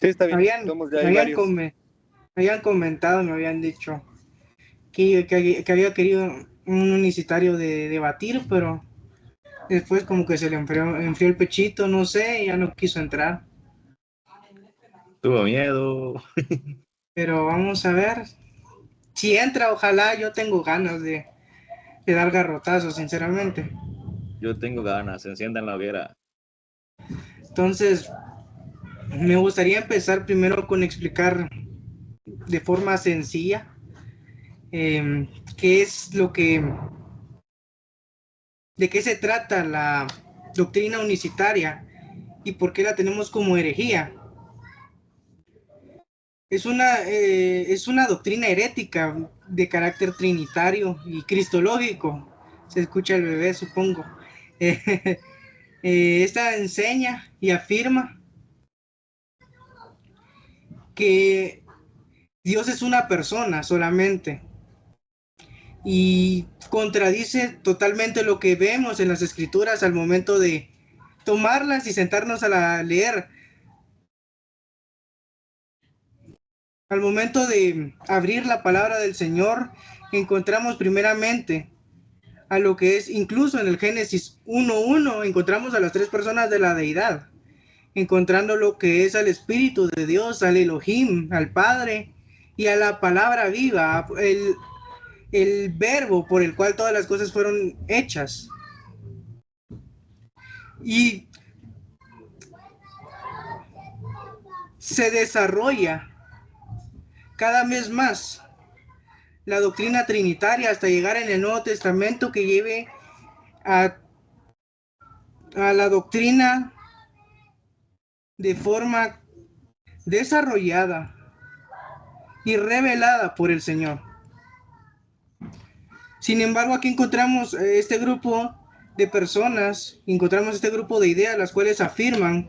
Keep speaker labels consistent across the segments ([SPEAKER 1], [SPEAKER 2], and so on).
[SPEAKER 1] Sí, está
[SPEAKER 2] Me
[SPEAKER 1] bien.
[SPEAKER 2] habían,
[SPEAKER 1] Somos ya
[SPEAKER 2] me
[SPEAKER 1] hay
[SPEAKER 2] habían,
[SPEAKER 1] varios.
[SPEAKER 2] come- me habían comentado, me habían dicho que había querido un unicitario de debatir, pero después como que se le enfrió el pechito, no sé, y ya no quiso entrar.
[SPEAKER 1] Tuvo miedo.
[SPEAKER 2] Pero vamos a ver. Si entra, ojalá, yo tengo ganas de dar garrotazos, sinceramente.
[SPEAKER 1] Yo tengo ganas. Enciendan la hoguera.
[SPEAKER 2] Entonces, me gustaría empezar primero con explicar de forma sencilla qué es de qué se trata la doctrina unicitaria y por qué la tenemos como herejía. Es una doctrina herética de carácter trinitario y cristológico. Se escucha el bebé, supongo. Esta enseña y afirma que Dios es una persona solamente y contradice totalmente lo que vemos en las escrituras al momento de tomarlas y sentarnos a leer. Al momento de abrir la palabra del Señor, encontramos primeramente a lo que es, incluso en el Génesis 1:1, encontramos a las tres personas de la deidad, encontrando lo que es al Espíritu de Dios, al Elohim, al Padre y a la palabra viva, el verbo por el cual todas las cosas fueron hechas. Y se desarrolla cada vez más la doctrina trinitaria hasta llegar en el Nuevo Testamento que lleve a, a la doctrina de forma desarrollada y revelada por el Señor. Sin embargo, aquí encontramos este grupo de personas, encontramos este grupo de ideas, las cuales afirman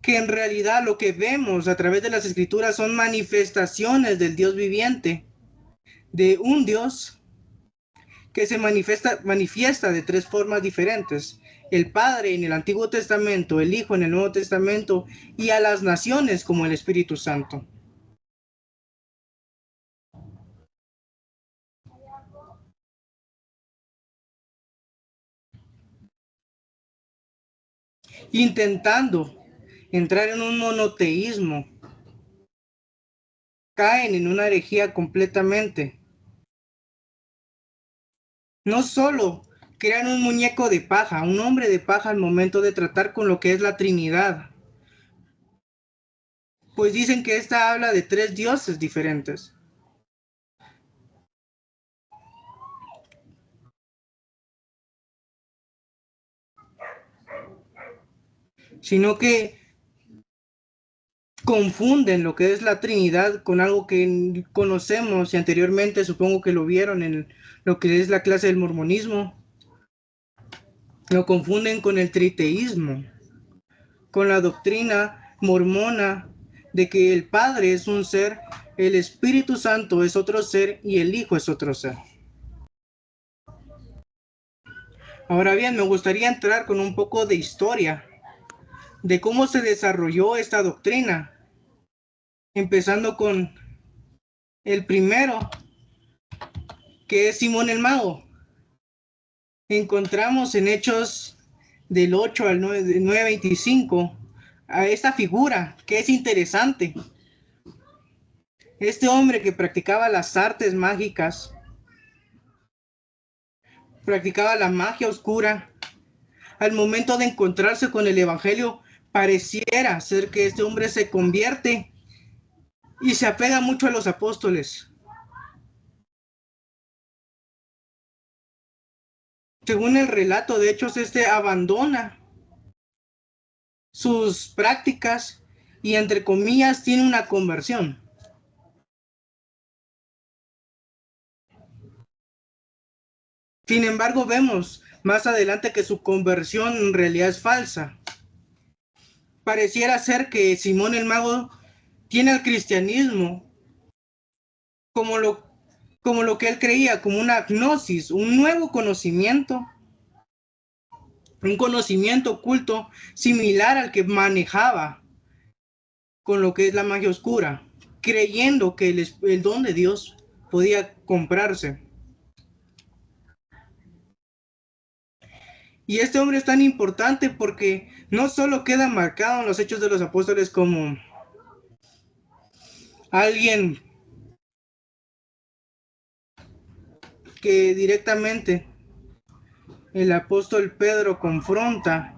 [SPEAKER 2] que en realidad lo que vemos a través de las escrituras son manifestaciones del Dios viviente, de un Dios que se manifiesta de tres formas diferentes. El Padre en el Antiguo Testamento, el Hijo en el Nuevo Testamento y a las naciones como el Espíritu Santo. Intentando entrar en un monoteísmo, caen en una herejía completamente. No solo crean un muñeco de paja, un hombre de paja al momento de tratar con lo que es la Trinidad, pues dicen que esta habla de tres dioses diferentes, sino que confunden lo que es la Trinidad con algo que conocemos y anteriormente supongo que lo vieron en lo que es la clase del mormonismo, lo confunden con el triteísmo, con la doctrina mormona de que el Padre es un ser, el Espíritu Santo es otro ser y el Hijo es otro ser. Ahora bien, me gustaría entrar con un poco de historia de cómo se desarrolló esta doctrina, empezando con el primero, que es Simón el Mago. Encontramos en Hechos del 8 al 9:25 a esta figura que es interesante. Este hombre que practicaba las artes mágicas, practicaba la magia oscura, al momento de encontrarse con el Evangelio, pareciera ser que este hombre se convierte y se apega mucho a los apóstoles. Según el relato de Hechos, este abandona sus prácticas y entre comillas tiene una conversión. Sin embargo, vemos más adelante que su conversión en realidad es falsa. Pareciera ser que Simón el Mago tiene al cristianismo como como lo que él creía, como una gnosis, un nuevo conocimiento, un conocimiento oculto similar al que manejaba con lo que es la magia oscura, creyendo que el don de Dios podía comprarse. Y este hombre es tan importante porque no solo queda marcado en los Hechos de los Apóstoles como alguien que directamente el apóstol Pedro confronta,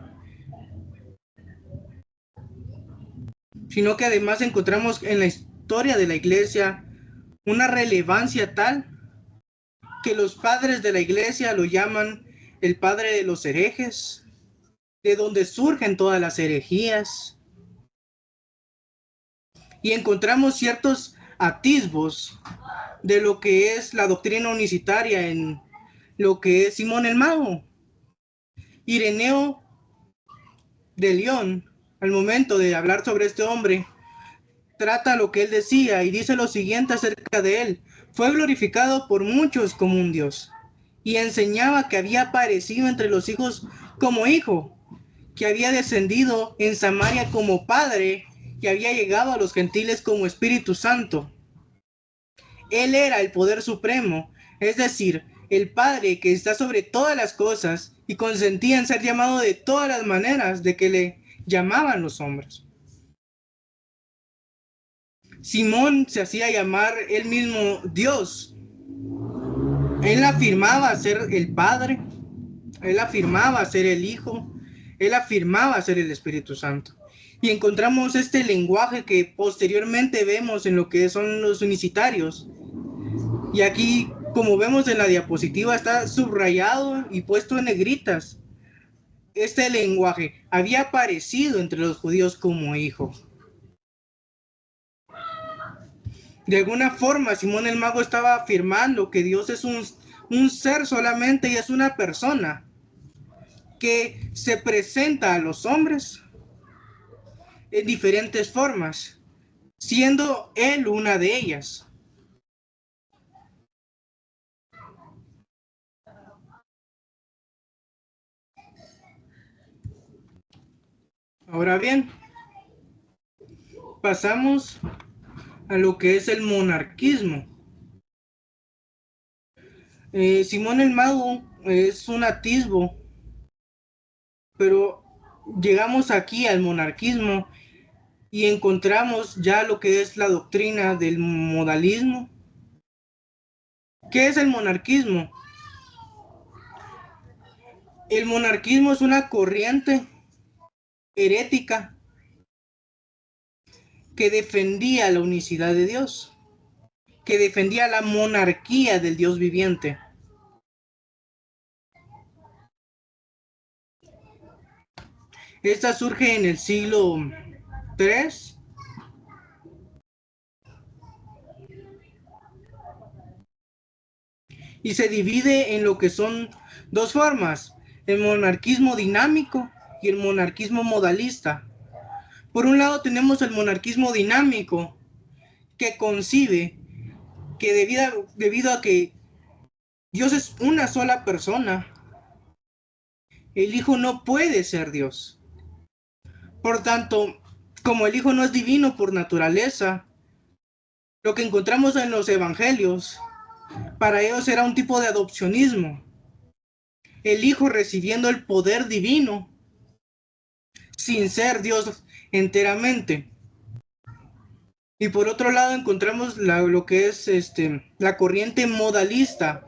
[SPEAKER 2] sino que además encontramos en la historia de la iglesia una relevancia tal que los padres de la iglesia lo llaman el padre de los herejes, de donde surgen todas las herejías. Y encontramos ciertos atisbos de lo que es la doctrina unicitaria en lo que es Simón el Mago. Ireneo de León, al momento de hablar sobre este hombre, trata lo que él decía y dice lo siguiente acerca de él: fue glorificado por muchos como un Dios, y enseñaba que había aparecido entre los hijos como hijo, que había descendido en Samaria como Padre, que había llegado a los gentiles como Espíritu Santo. Él era el poder supremo, es decir, el Padre que está sobre todas las cosas y consentía en ser llamado de todas las maneras de que le llamaban los hombres. Simón se hacía llamar él mismo Dios. Él afirmaba ser el Padre, él afirmaba ser el Hijo, él afirmaba ser el Espíritu Santo. Y encontramos este lenguaje que posteriormente vemos en lo que son los unicitarios. Y aquí, como vemos en la diapositiva, está subrayado y puesto en negritas. Este lenguaje había aparecido entre los judíos como hijo. De alguna forma, Simón el Mago estaba afirmando que Dios es un ser solamente y es una persona que se presenta a los hombres en diferentes formas, siendo él una de ellas. Ahora bien, pasamos a lo que es el monarquismo. Simón el Mago es un atisbo, pero llegamos aquí al monarquismo y encontramos ya lo que es la doctrina del modalismo. ¿Qué es el monarquismo? El monarquismo es una corriente herética que defendía la unicidad de Dios, que defendía la monarquía del Dios viviente. Esta surge en el siglo III y se divide en lo que son dos formas: el monarquismo dinámico y el monarquismo modalista. Por un lado tenemos el monarquismo dinámico, que concibe que debido a que Dios es una sola persona, el Hijo no puede ser Dios. Por tanto, como el Hijo no es divino por naturaleza, lo que encontramos en los evangelios, para ellos era un tipo de adopcionismo. El Hijo recibiendo el poder divino sin ser Dios enteramente. Y por otro lado encontramos lo que es la corriente modalista.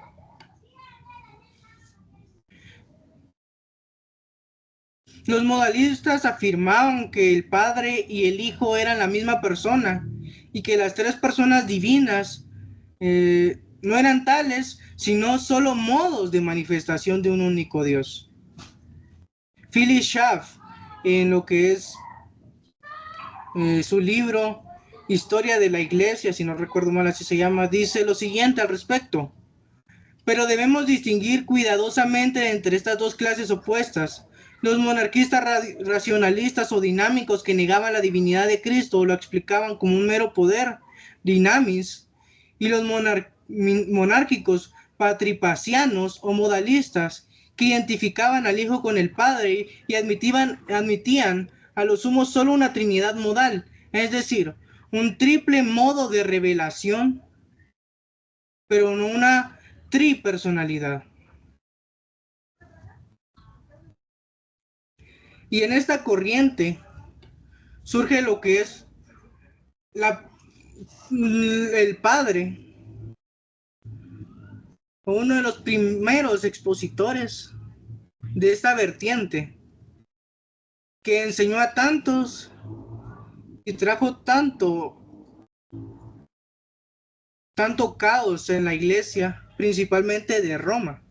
[SPEAKER 2] Los modalistas afirmaban que el Padre y el Hijo eran la misma persona y que las tres personas divinas no eran tales, sino solo modos de manifestación de un único Dios. Philip Schaff, en lo que es su libro Historia de la Iglesia, si no recuerdo mal así se llama, dice lo siguiente al respecto: pero debemos distinguir cuidadosamente entre estas dos clases opuestas. Los monarquistas racionalistas o dinámicos que negaban la divinidad de Cristo o lo explicaban como un mero poder, dinamis, y los monárquicos patripacianos o modalistas que identificaban al Hijo con el Padre y admitían a lo sumo solo una trinidad modal, es decir, un triple modo de revelación, pero no una tripersonalidad. Y en esta corriente surge lo que es el Padre, uno de los primeros expositores de esta vertiente, que enseñó a tantos y trajo tanto caos en la iglesia, principalmente de Roma.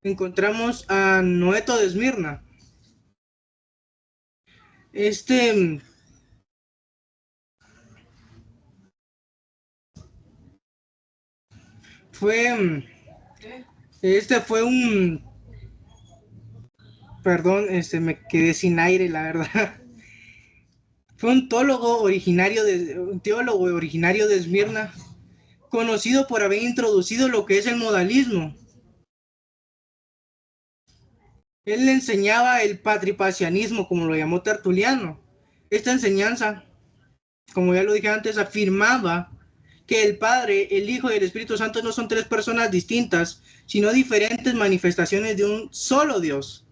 [SPEAKER 2] Encontramos a Noeto de Esmirna. Fue un, perdón, me quedé sin aire, la verdad. Fue un teólogo originario de Esmirna, conocido por haber introducido lo que es el modalismo. Él le enseñaba el patripacianismo, como lo llamó Tertuliano. Esta enseñanza, como ya lo dije antes, afirmaba que el Padre, el Hijo y el Espíritu Santo no son tres personas distintas, sino diferentes manifestaciones de un solo Dios.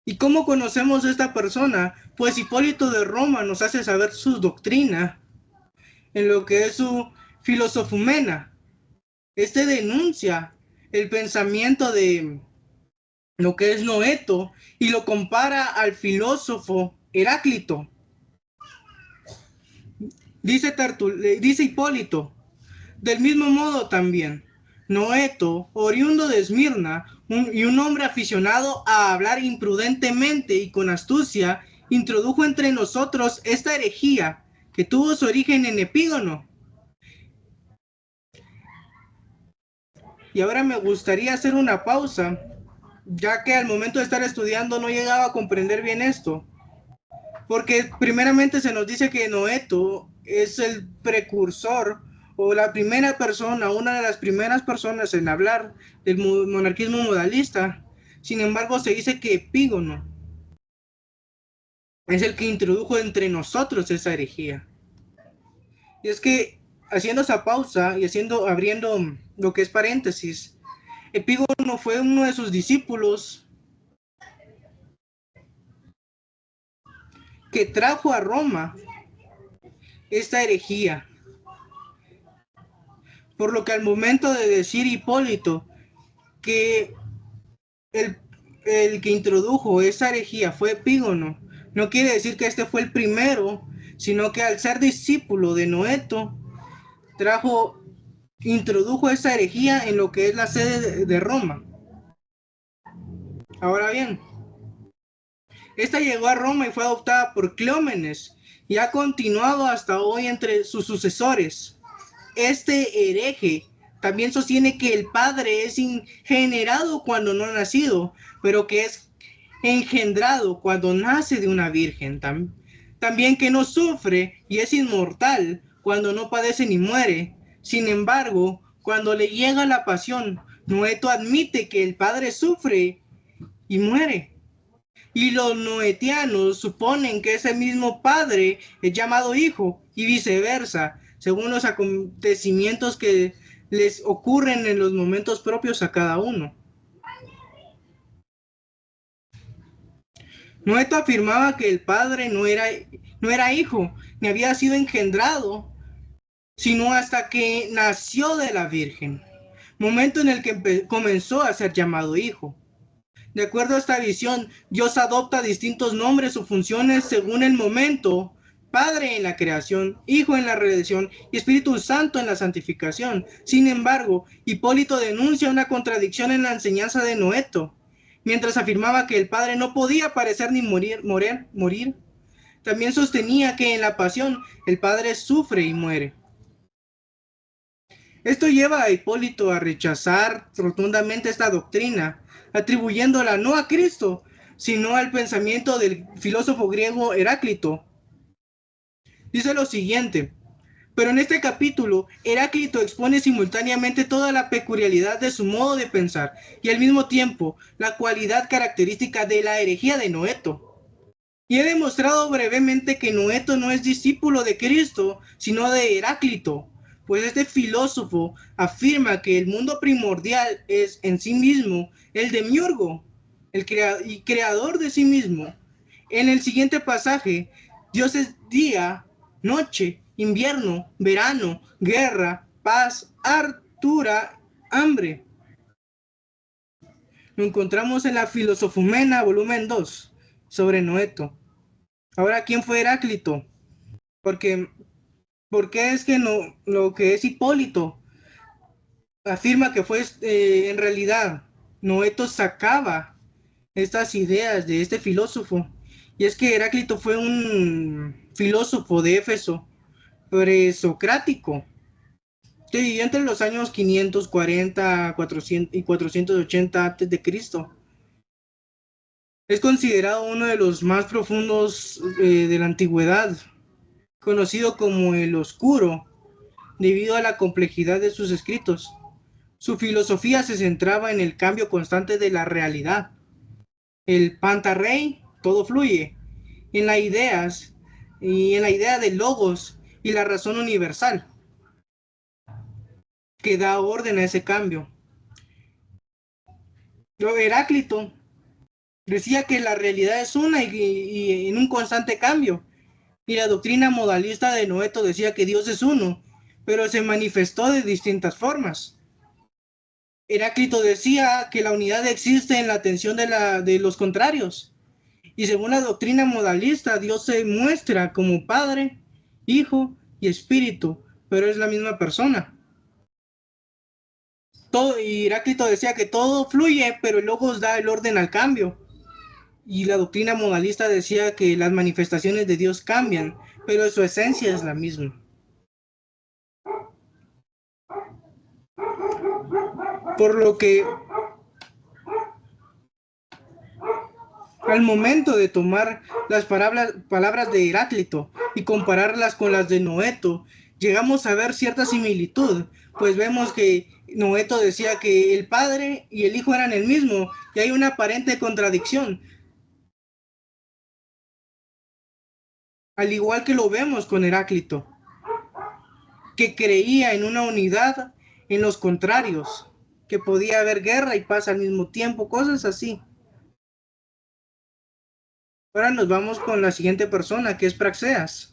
[SPEAKER 2] ¿Y cómo conocemos a esta persona? Pues Hipólito de Roma nos hace saber su doctrina en lo que es su Filosofumena. Denuncia el pensamiento de lo que es Noeto y lo compara al filósofo Heráclito. Dice Hipólito, del mismo modo también, Noeto, oriundo de Esmirna, y un hombre aficionado a hablar imprudentemente y con astucia, introdujo entre nosotros esta herejía que tuvo su origen en Epígono. Y ahora me gustaría hacer una pausa, ya que al momento de estar estudiando no llegaba a comprender bien esto. Porque primeramente se nos dice que Noeto es el precursor o la primera persona, una de las primeras personas en hablar del monarquismo modalista. Sin embargo, se dice que Epígono es el que introdujo entre nosotros esa herejía. Y es que, haciendo esa pausa y abriendo lo que es paréntesis, Epígono fue uno de sus discípulos que trajo a Roma esta herejía. Por lo que al momento de decir Hipólito que el que introdujo esa herejía fue Epígono, no quiere decir que este fue el primero, sino que al ser discípulo de Noeto, introdujo esa herejía en lo que es la sede de Roma. Ahora bien, esta llegó a Roma y fue adoptada por Cleómenes y ha continuado hasta hoy entre sus sucesores. Este hereje también sostiene que el Padre es generado cuando no ha nacido, pero que es engendrado cuando nace de una virgen. También que no sufre y es inmortal cuando no padece ni muere. Sin embargo, cuando le llega la pasión, Noeto admite que el Padre sufre y muere. Y los noetianos suponen que ese mismo Padre es llamado Hijo y viceversa, según los acontecimientos que les ocurren en los momentos propios a cada uno. Noeto afirmaba que el Padre no era hijo, ni había sido engendrado, sino hasta que nació de la Virgen, momento en el que comenzó a ser llamado hijo. De acuerdo a esta visión, Dios adopta distintos nombres o funciones según el momento: Padre en la creación, Hijo en la redención y Espíritu Santo en la santificación. Sin embargo, Hipólito denuncia una contradicción en la enseñanza de Noeto. Mientras afirmaba que el Padre no podía padecer ni morir, también sostenía que en la pasión el Padre sufre y muere. Esto lleva a Hipólito a rechazar rotundamente esta doctrina, atribuyéndola no a Cristo, sino al pensamiento del filósofo griego Heráclito. Dice lo siguiente: pero en este capítulo, Heráclito expone simultáneamente toda la peculiaridad de su modo de pensar y al mismo tiempo la cualidad característica de la herejía de Noeto. Y he demostrado brevemente que Noeto no es discípulo de Cristo, sino de Heráclito, pues este filósofo afirma que el mundo primordial es en sí mismo el demiurgo, el creador de sí mismo. En el siguiente pasaje, Dios es día, noche, invierno, verano, guerra, paz, hartura, hambre. Lo encontramos en la Filosofumena, volumen 2, sobre Noeto. Ahora, ¿quién fue Heráclito? Porque, porque es que no, lo que es Hipólito afirma que fue en realidad Noeto sacaba estas ideas de este filósofo. Y es que Heráclito fue un filósofo de Éfeso, presocrático, que vivió entre los años 540 400 y 480 a.C. Es considerado uno de los más profundos de la antigüedad, conocido como el Oscuro, debido a la complejidad de sus escritos. Su filosofía se centraba en el cambio constante de la realidad, el pantarrey, todo fluye, en las ideas y en la idea de logos y la razón universal que da orden a ese cambio. Heráclito decía que la realidad es una y en un constante cambio, y la doctrina modalista de Noeto decía que Dios es uno, pero se manifestó de distintas formas. Heráclito decía que la unidad existe en la atención de los contrarios, y según la doctrina modalista, Dios se muestra como Padre, Hijo y Espíritu, pero es la misma persona. Y Heráclito decía que todo fluye, pero el Logos da el orden al cambio. Y la doctrina modalista decía que las manifestaciones de Dios cambian, pero su esencia es la misma. Por lo que al momento de tomar las palabras de Heráclito y compararlas con las de Noeto, llegamos a ver cierta similitud, pues vemos que Noeto decía que el Padre y el Hijo eran el mismo, y hay una aparente contradicción, al igual que lo vemos con Heráclito, que creía en una unidad en los contrarios, que podía haber guerra y paz al mismo tiempo, cosas así. Ahora nos vamos con la siguiente persona, que es Praxeas.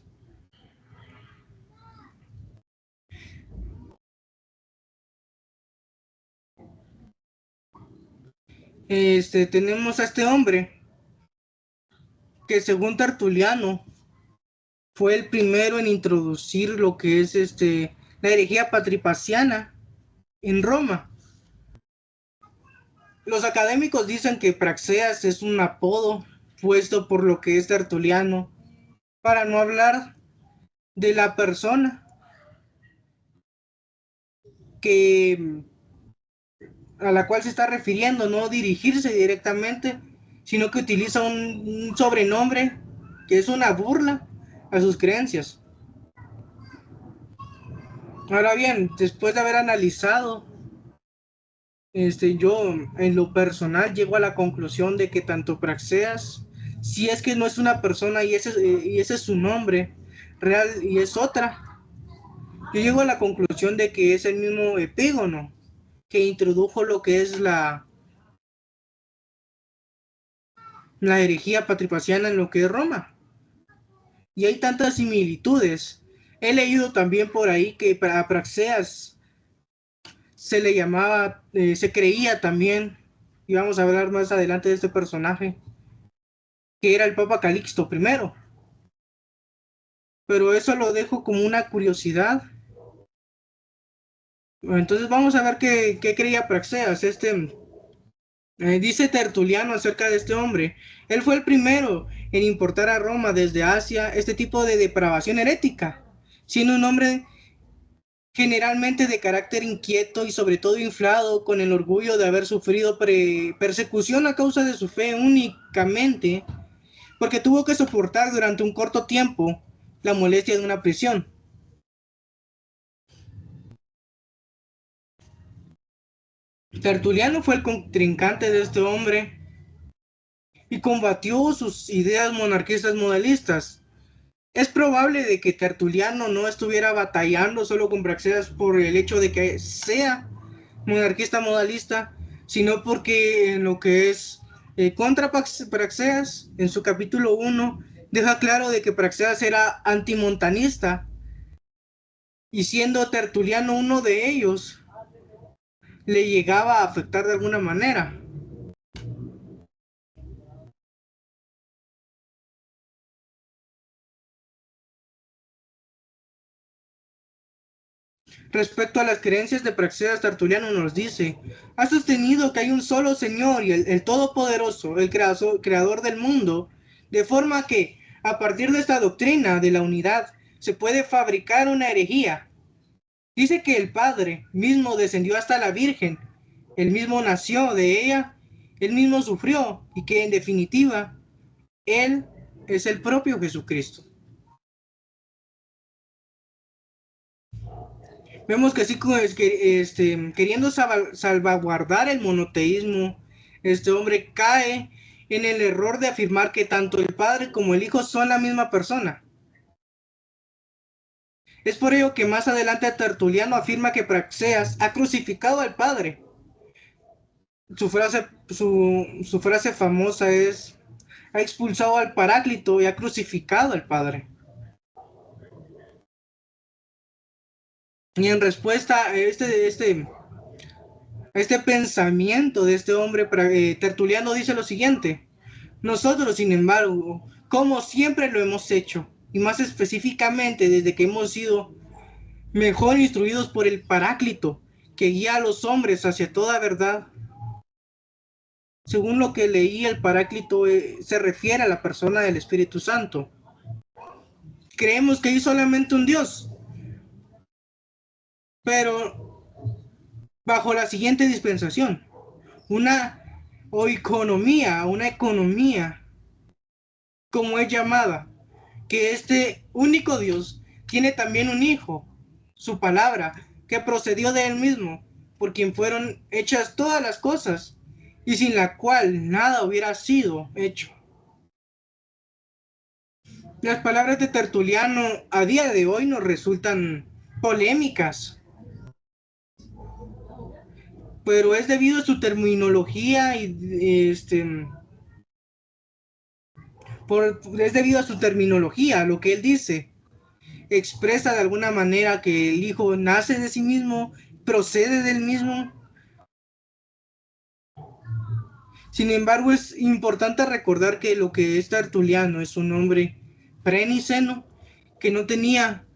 [SPEAKER 2] Tenemos a este hombre que según Tertuliano fue el primero en introducir lo que es la herejía patripaciana en Roma. Los académicos dicen que Praxeas es un apodo puesto por lo que es Tertuliano para no hablar de la persona que a la cual se está refiriendo, no dirigirse directamente, sino que utiliza un sobrenombre que es una burla a sus creencias. Ahora bien, después de haber analizado, yo en lo personal llego a la conclusión de que tanto Praxeas, si es que no es una persona y ese es su nombre real y es otra, yo llego a la conclusión de que es el mismo Epígono que introdujo lo que es la herejía patripaciana en lo que es Roma. Y hay tantas similitudes. He leído también por ahí que a Praxeas se le llamaba, se creía también, y vamos a hablar más adelante de este personaje, que era el Papa Calixto I. Pero eso lo dejo como una curiosidad. Entonces vamos a ver qué creía Praxeas. Dice Tertuliano acerca de este hombre. Él fue el primero en importar a Roma desde Asia este tipo de depravación herética, siendo un hombre generalmente de carácter inquieto y sobre todo inflado con el orgullo de haber sufrido persecución a causa de su fe únicamente, porque tuvo que soportar durante un corto tiempo la molestia de una prisión. Tertuliano fue el contrincante de este hombre y combatió sus ideas monarquistas modalistas. Es probable de que Tertuliano no estuviera batallando solo con Praxeas por el hecho de que sea monarquista modalista, sino porque en lo que es contra Praxeas, en su capítulo 1, deja claro de que Praxeas era antimontanista, y siendo Tertuliano uno de ellos, le llegaba a afectar de alguna manera. Respecto a las creencias de Praxeas, Tertuliano nos dice: ha sostenido que hay un solo Señor y el Todopoderoso, el creador del mundo, de forma que, a partir de esta doctrina de la unidad, se puede fabricar una herejía. Dice que el Padre mismo descendió hasta la Virgen, él mismo nació de ella, él mismo sufrió, y que en definitiva, él es el propio Jesucristo. Vemos que así queriendo salvaguardar el monoteísmo, este hombre cae en el error de afirmar que tanto el Padre como el Hijo son la misma persona. Es por ello que más adelante Tertuliano afirma que Praxeas ha crucificado al Padre. Su frase famosa es: ha expulsado al Paráclito y ha crucificado al Padre. Y en respuesta a este pensamiento de este hombre, Tertuliano dice lo siguiente: nosotros, sin embargo, como siempre lo hemos hecho, y más específicamente desde que hemos sido mejor instruidos por el Paráclito, que guía a los hombres hacia toda verdad. Según lo que leí, el Paráclito se refiere a la persona del Espíritu Santo. Creemos que hay solamente un Dios, pero bajo la siguiente dispensación: una una economía, como es llamada, que este único Dios tiene también un Hijo, su palabra, que procedió de él mismo, por quien fueron hechas todas las cosas, y sin la cual nada hubiera sido hecho. Las palabras de Tertuliano a día de hoy nos resultan polémicas, pero es debido a su terminología es debido a su terminología, lo que él dice. Expresa de alguna manera que el Hijo nace de sí mismo, procede del mismo. Sin embargo, es importante recordar que lo que es Tertuliano es un hombre preniceno, que no tenía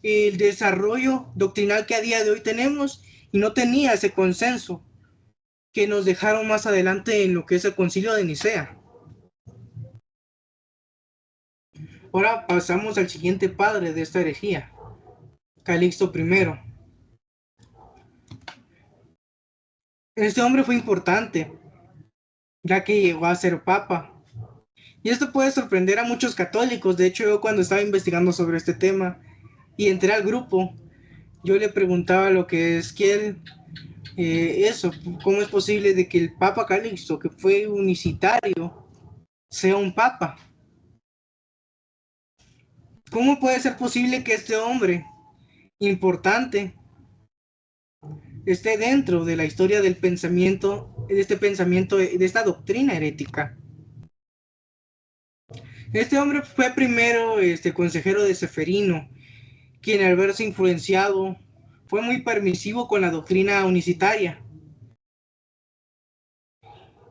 [SPEAKER 2] el desarrollo doctrinal que a día de hoy tenemos, y no tenía ese consenso que nos dejaron más adelante en lo que es el Concilio de Nicea. Ahora pasamos al siguiente padre de esta herejía, Calixto I. Este hombre fue importante, ya que llegó a ser papa. Y esto puede sorprender a muchos católicos. De hecho, yo cuando estaba investigando sobre este tema y entré al grupo, yo le preguntaba lo que es cómo es posible de que el Papa Calixto, que fue unicitario, sea un papa. ¿Cómo puede ser posible que este hombre importante esté dentro de la historia del pensamiento, de esta doctrina herética? Este hombre fue primero consejero de Seferino, quien al verse influenciado fue muy permisivo con la doctrina unicitaria.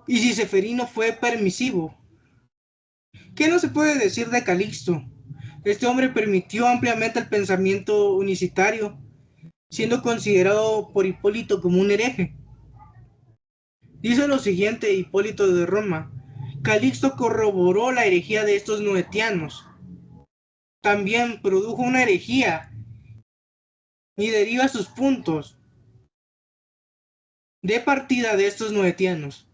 [SPEAKER 2] Y si Seferino fue permisivo, ¿qué no se puede decir de Calixto? Este hombre permitió ampliamente el pensamiento unicitario, siendo considerado por Hipólito como un hereje. Dice lo siguiente Hipólito de Roma: Calixto corroboró la herejía de estos noetianos. También produjo una herejía y deriva sus puntos de partida de estos noetianos.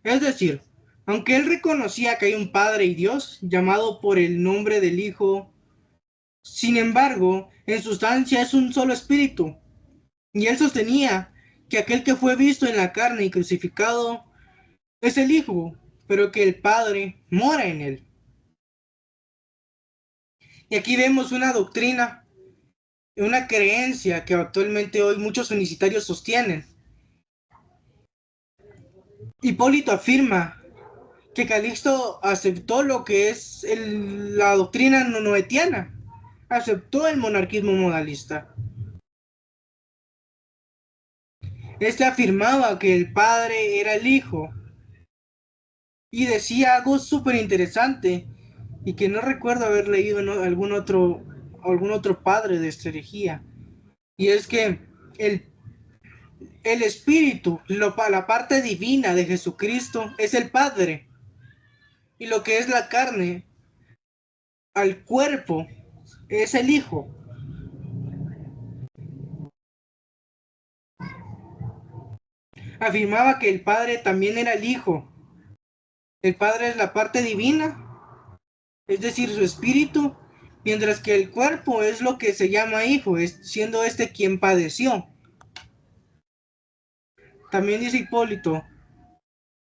[SPEAKER 2] Es decir, aunque él reconocía que hay un Padre y Dios, llamado por el nombre del Hijo, sin embargo, en sustancia es un solo espíritu, y él sostenía que aquel que fue visto en la carne y crucificado es el Hijo, pero que el Padre mora en él. Y aquí vemos una doctrina, una creencia que actualmente hoy muchos unicitarios sostienen. Hipólito afirma que Calixto aceptó lo que es la doctrina noetiana, aceptó el monarquismo modalista. Este afirmaba que el padre era el hijo y decía algo súper interesante y que no recuerdo haber leído en algún otro padre de esta herejía, y es que el, el espíritu, la parte divina de Jesucristo es el Padre, y lo que es la carne al cuerpo es el Hijo. Afirmaba que el Padre también era el Hijo. El Padre es la parte divina, es decir, su espíritu, mientras que el cuerpo es lo que se llama Hijo, siendo este quien padeció. También dice Hipólito,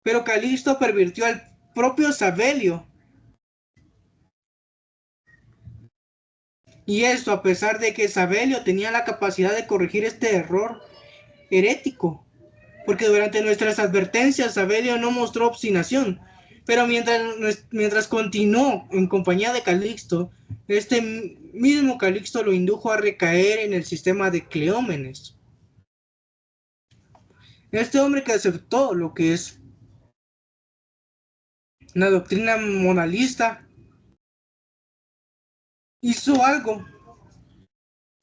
[SPEAKER 2] pero Calixto pervirtió al propio Savelio. Y esto a pesar de que Savelio tenía la capacidad de corregir este error herético, porque durante nuestras advertencias Savelio no mostró obstinación, pero mientras continuó en compañía de Calixto, este mismo Calixto lo indujo a recaer en el sistema de Cleómenes. Este hombre que aceptó lo que es la doctrina monalista hizo algo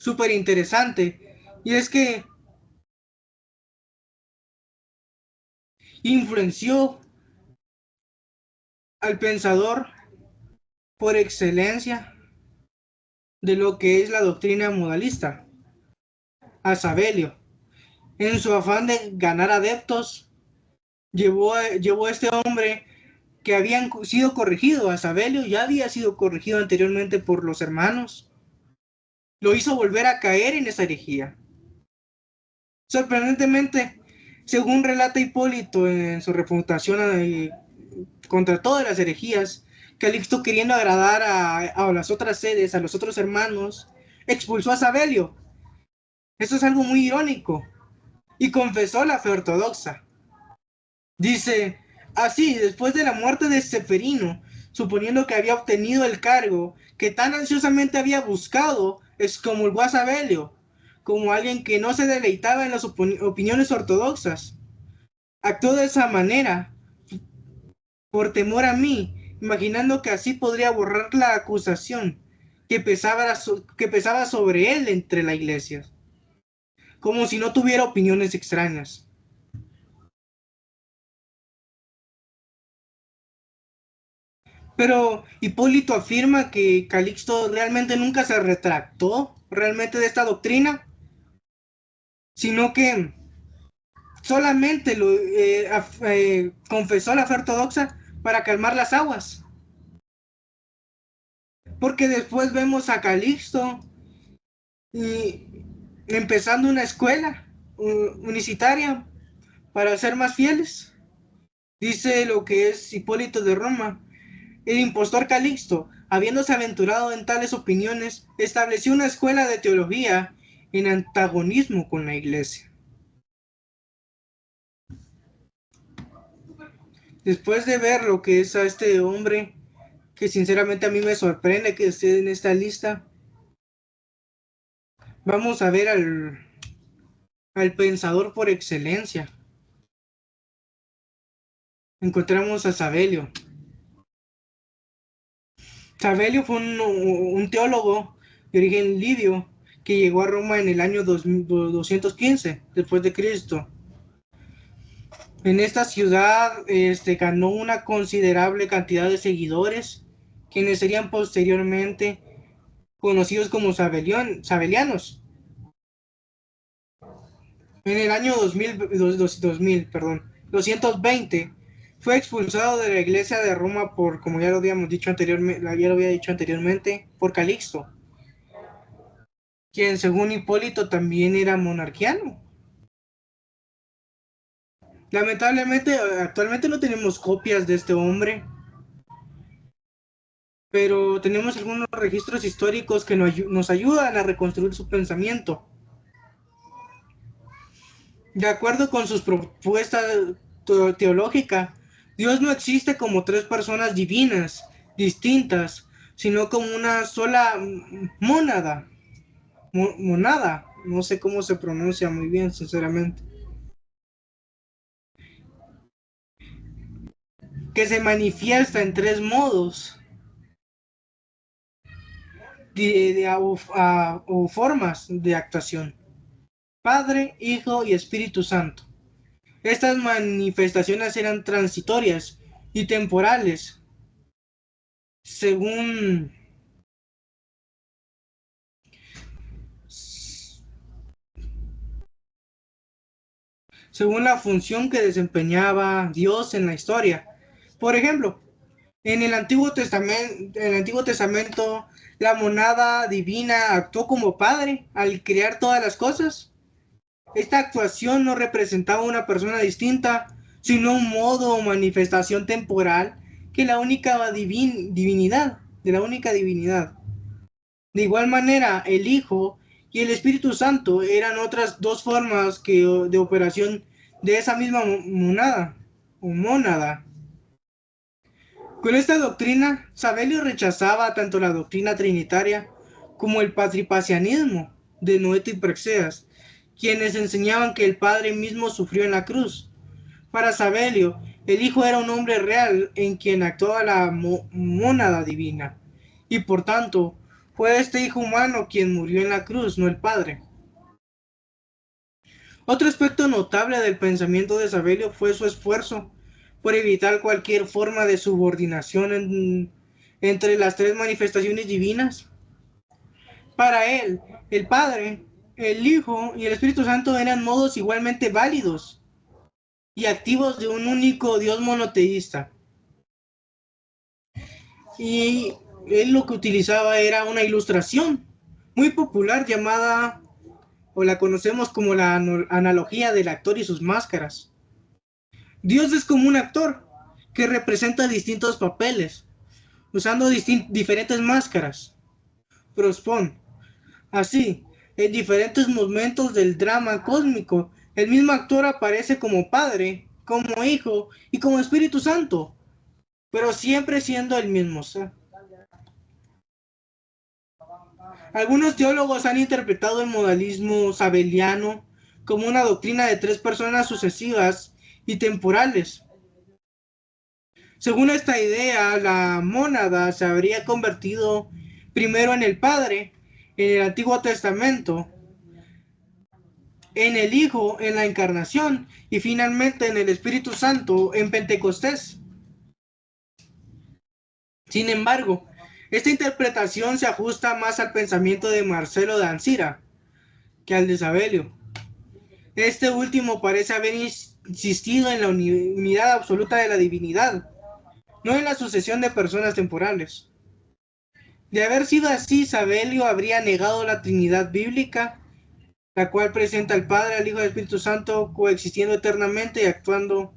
[SPEAKER 2] súper interesante, y es que influenció al pensador por excelencia de lo que es la doctrina modalista, a Savelio. En su afán de ganar adeptos, llevó a este hombre que habían sido corregido, a Savelio ya había sido corregido anteriormente por los hermanos, lo hizo volver a caer en esa herejía. Sorprendentemente, según relata Hipólito en su refutación contra todas las herejías, Calixto, queriendo agradar a las otras sedes, a los otros hermanos, expulsó a Savelio. Esto es algo muy irónico. Y confesó la fe ortodoxa. Dice, así, después de la muerte de Seferino, suponiendo que había obtenido el cargo que tan ansiosamente había buscado, excomulgó a Savelio, como alguien que no se deleitaba en las opiniones ortodoxas. Actuó de esa manera, por temor a mí, imaginando que así podría borrar la acusación que pesaba sobre él entre la iglesia, como si no tuviera opiniones extrañas. Pero Hipólito afirma que Calixto realmente nunca se retractó realmente de esta doctrina, sino que solamente confesó la fe ortodoxa para calmar las aguas. Porque después vemos a Calixto y empezando una escuela unicitaria para ser más fieles. Dice lo que es Hipólito de Roma. El impostor Calixto, habiéndose aventurado en tales opiniones, estableció una escuela de teología en antagonismo con la Iglesia. Después de ver lo que es a este hombre, que sinceramente a mí me sorprende que esté en esta lista, vamos a ver al pensador por excelencia. Encontramos a Savelio. Savelio fue un teólogo de origen lidio que llegó a Roma en el año 215 después de Cristo. En esta ciudad ganó una considerable cantidad de seguidores, quienes serían posteriormente conocidos como sabelianos. En el año 220, fue expulsado de la iglesia de Roma por, como ya lo habíamos dicho anteriormente, por Calixto, quien según Hipólito también era monarquiano. Lamentablemente, actualmente no tenemos copias de este hombre, pero tenemos algunos registros históricos que nos ayudan a reconstruir su pensamiento. De acuerdo con sus propuestas teológicas, Dios no existe como tres personas divinas, distintas, sino como una sola mónada. Monada, no sé cómo se pronuncia muy bien, sinceramente, que se manifiesta en tres modos o formas de actuación: Padre, Hijo y Espíritu Santo. Estas manifestaciones eran transitorias y temporales, según según la función que desempeñaba Dios en la historia. Por ejemplo, en el Antiguo Testamento, la monada divina actuó como padre al crear todas las cosas. Esta actuación no representaba una persona distinta, sino un modo o manifestación temporal que la única divinidad, de la única divinidad. De igual manera, el Hijo y el Espíritu Santo eran otras dos formas de operación de esa misma monada o mónada. Con esta doctrina, Sabelio rechazaba tanto la doctrina trinitaria como el patripacianismo de Noeto y Praxeas, quienes enseñaban que el Padre mismo sufrió en la cruz. Para Sabelio, el Hijo era un hombre real en quien actuaba la mónada divina, y por tanto, fue este Hijo humano quien murió en la cruz, no el Padre. Otro aspecto notable del pensamiento de Sabelio fue su esfuerzo por evitar cualquier forma de subordinación entre las tres manifestaciones divinas. Para él, el Padre, el Hijo y el Espíritu Santo eran modos igualmente válidos y activos de un único Dios monoteísta. Y él lo que utilizaba era una ilustración muy popular llamada, o la conocemos como la analogía del actor y sus máscaras. Dios es como un actor que representa distintos papeles, usando diferentes máscaras. Prospon. Así, en diferentes momentos del drama cósmico, el mismo actor aparece como Padre, como Hijo y como Espíritu Santo, pero siempre siendo el mismo ser. Algunos teólogos han interpretado el modalismo sabeliano como una doctrina de tres personas sucesivas y temporales. Según esta idea, la mónada se habría convertido primero en el Padre, en el Antiguo Testamento, en el Hijo, en la Encarnación, y finalmente en el Espíritu Santo, en Pentecostés. Sin embargo, esta interpretación se ajusta más al pensamiento de Marcelo de Ancira que al de Sabelio. Este último parece haber insistido en la unidad absoluta de la divinidad, no en la sucesión de personas temporales. De haber sido así, Sabelio habría negado la Trinidad bíblica, la cual presenta al Padre, al Hijo y al Espíritu Santo coexistiendo eternamente y actuando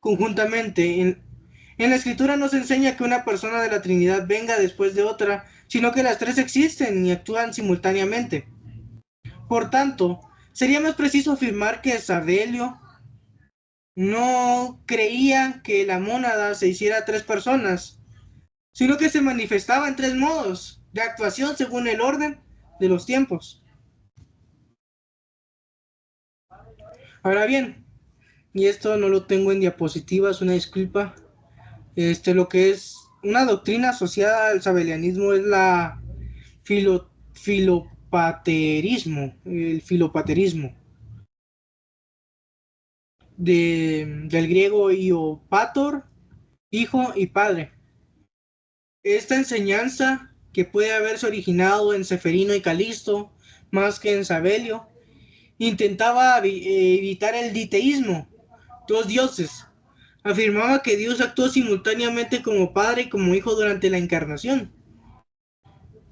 [SPEAKER 2] conjuntamente. En la Escritura no se enseña que una persona de la Trinidad venga después de otra, sino que las tres existen y actúan simultáneamente. Por tanto, sería más preciso afirmar que Sabelio no creía que la mónada se hiciera tres personas, sino que se manifestaba en tres modos de actuación según el orden de los tiempos. Ahora bien, y esto no lo tengo en diapositivas, una disculpa, lo que es una doctrina asociada al sabelianismo es la filopaterismo, el filopaterismo, del griego iopator, hijo y padre. Esta enseñanza, que puede haberse originado en Seferino y Calisto, más que en Sabelio, intentaba evitar el diteísmo, dos dioses. Afirmaba que Dios actuó simultáneamente como Padre y como Hijo durante la encarnación.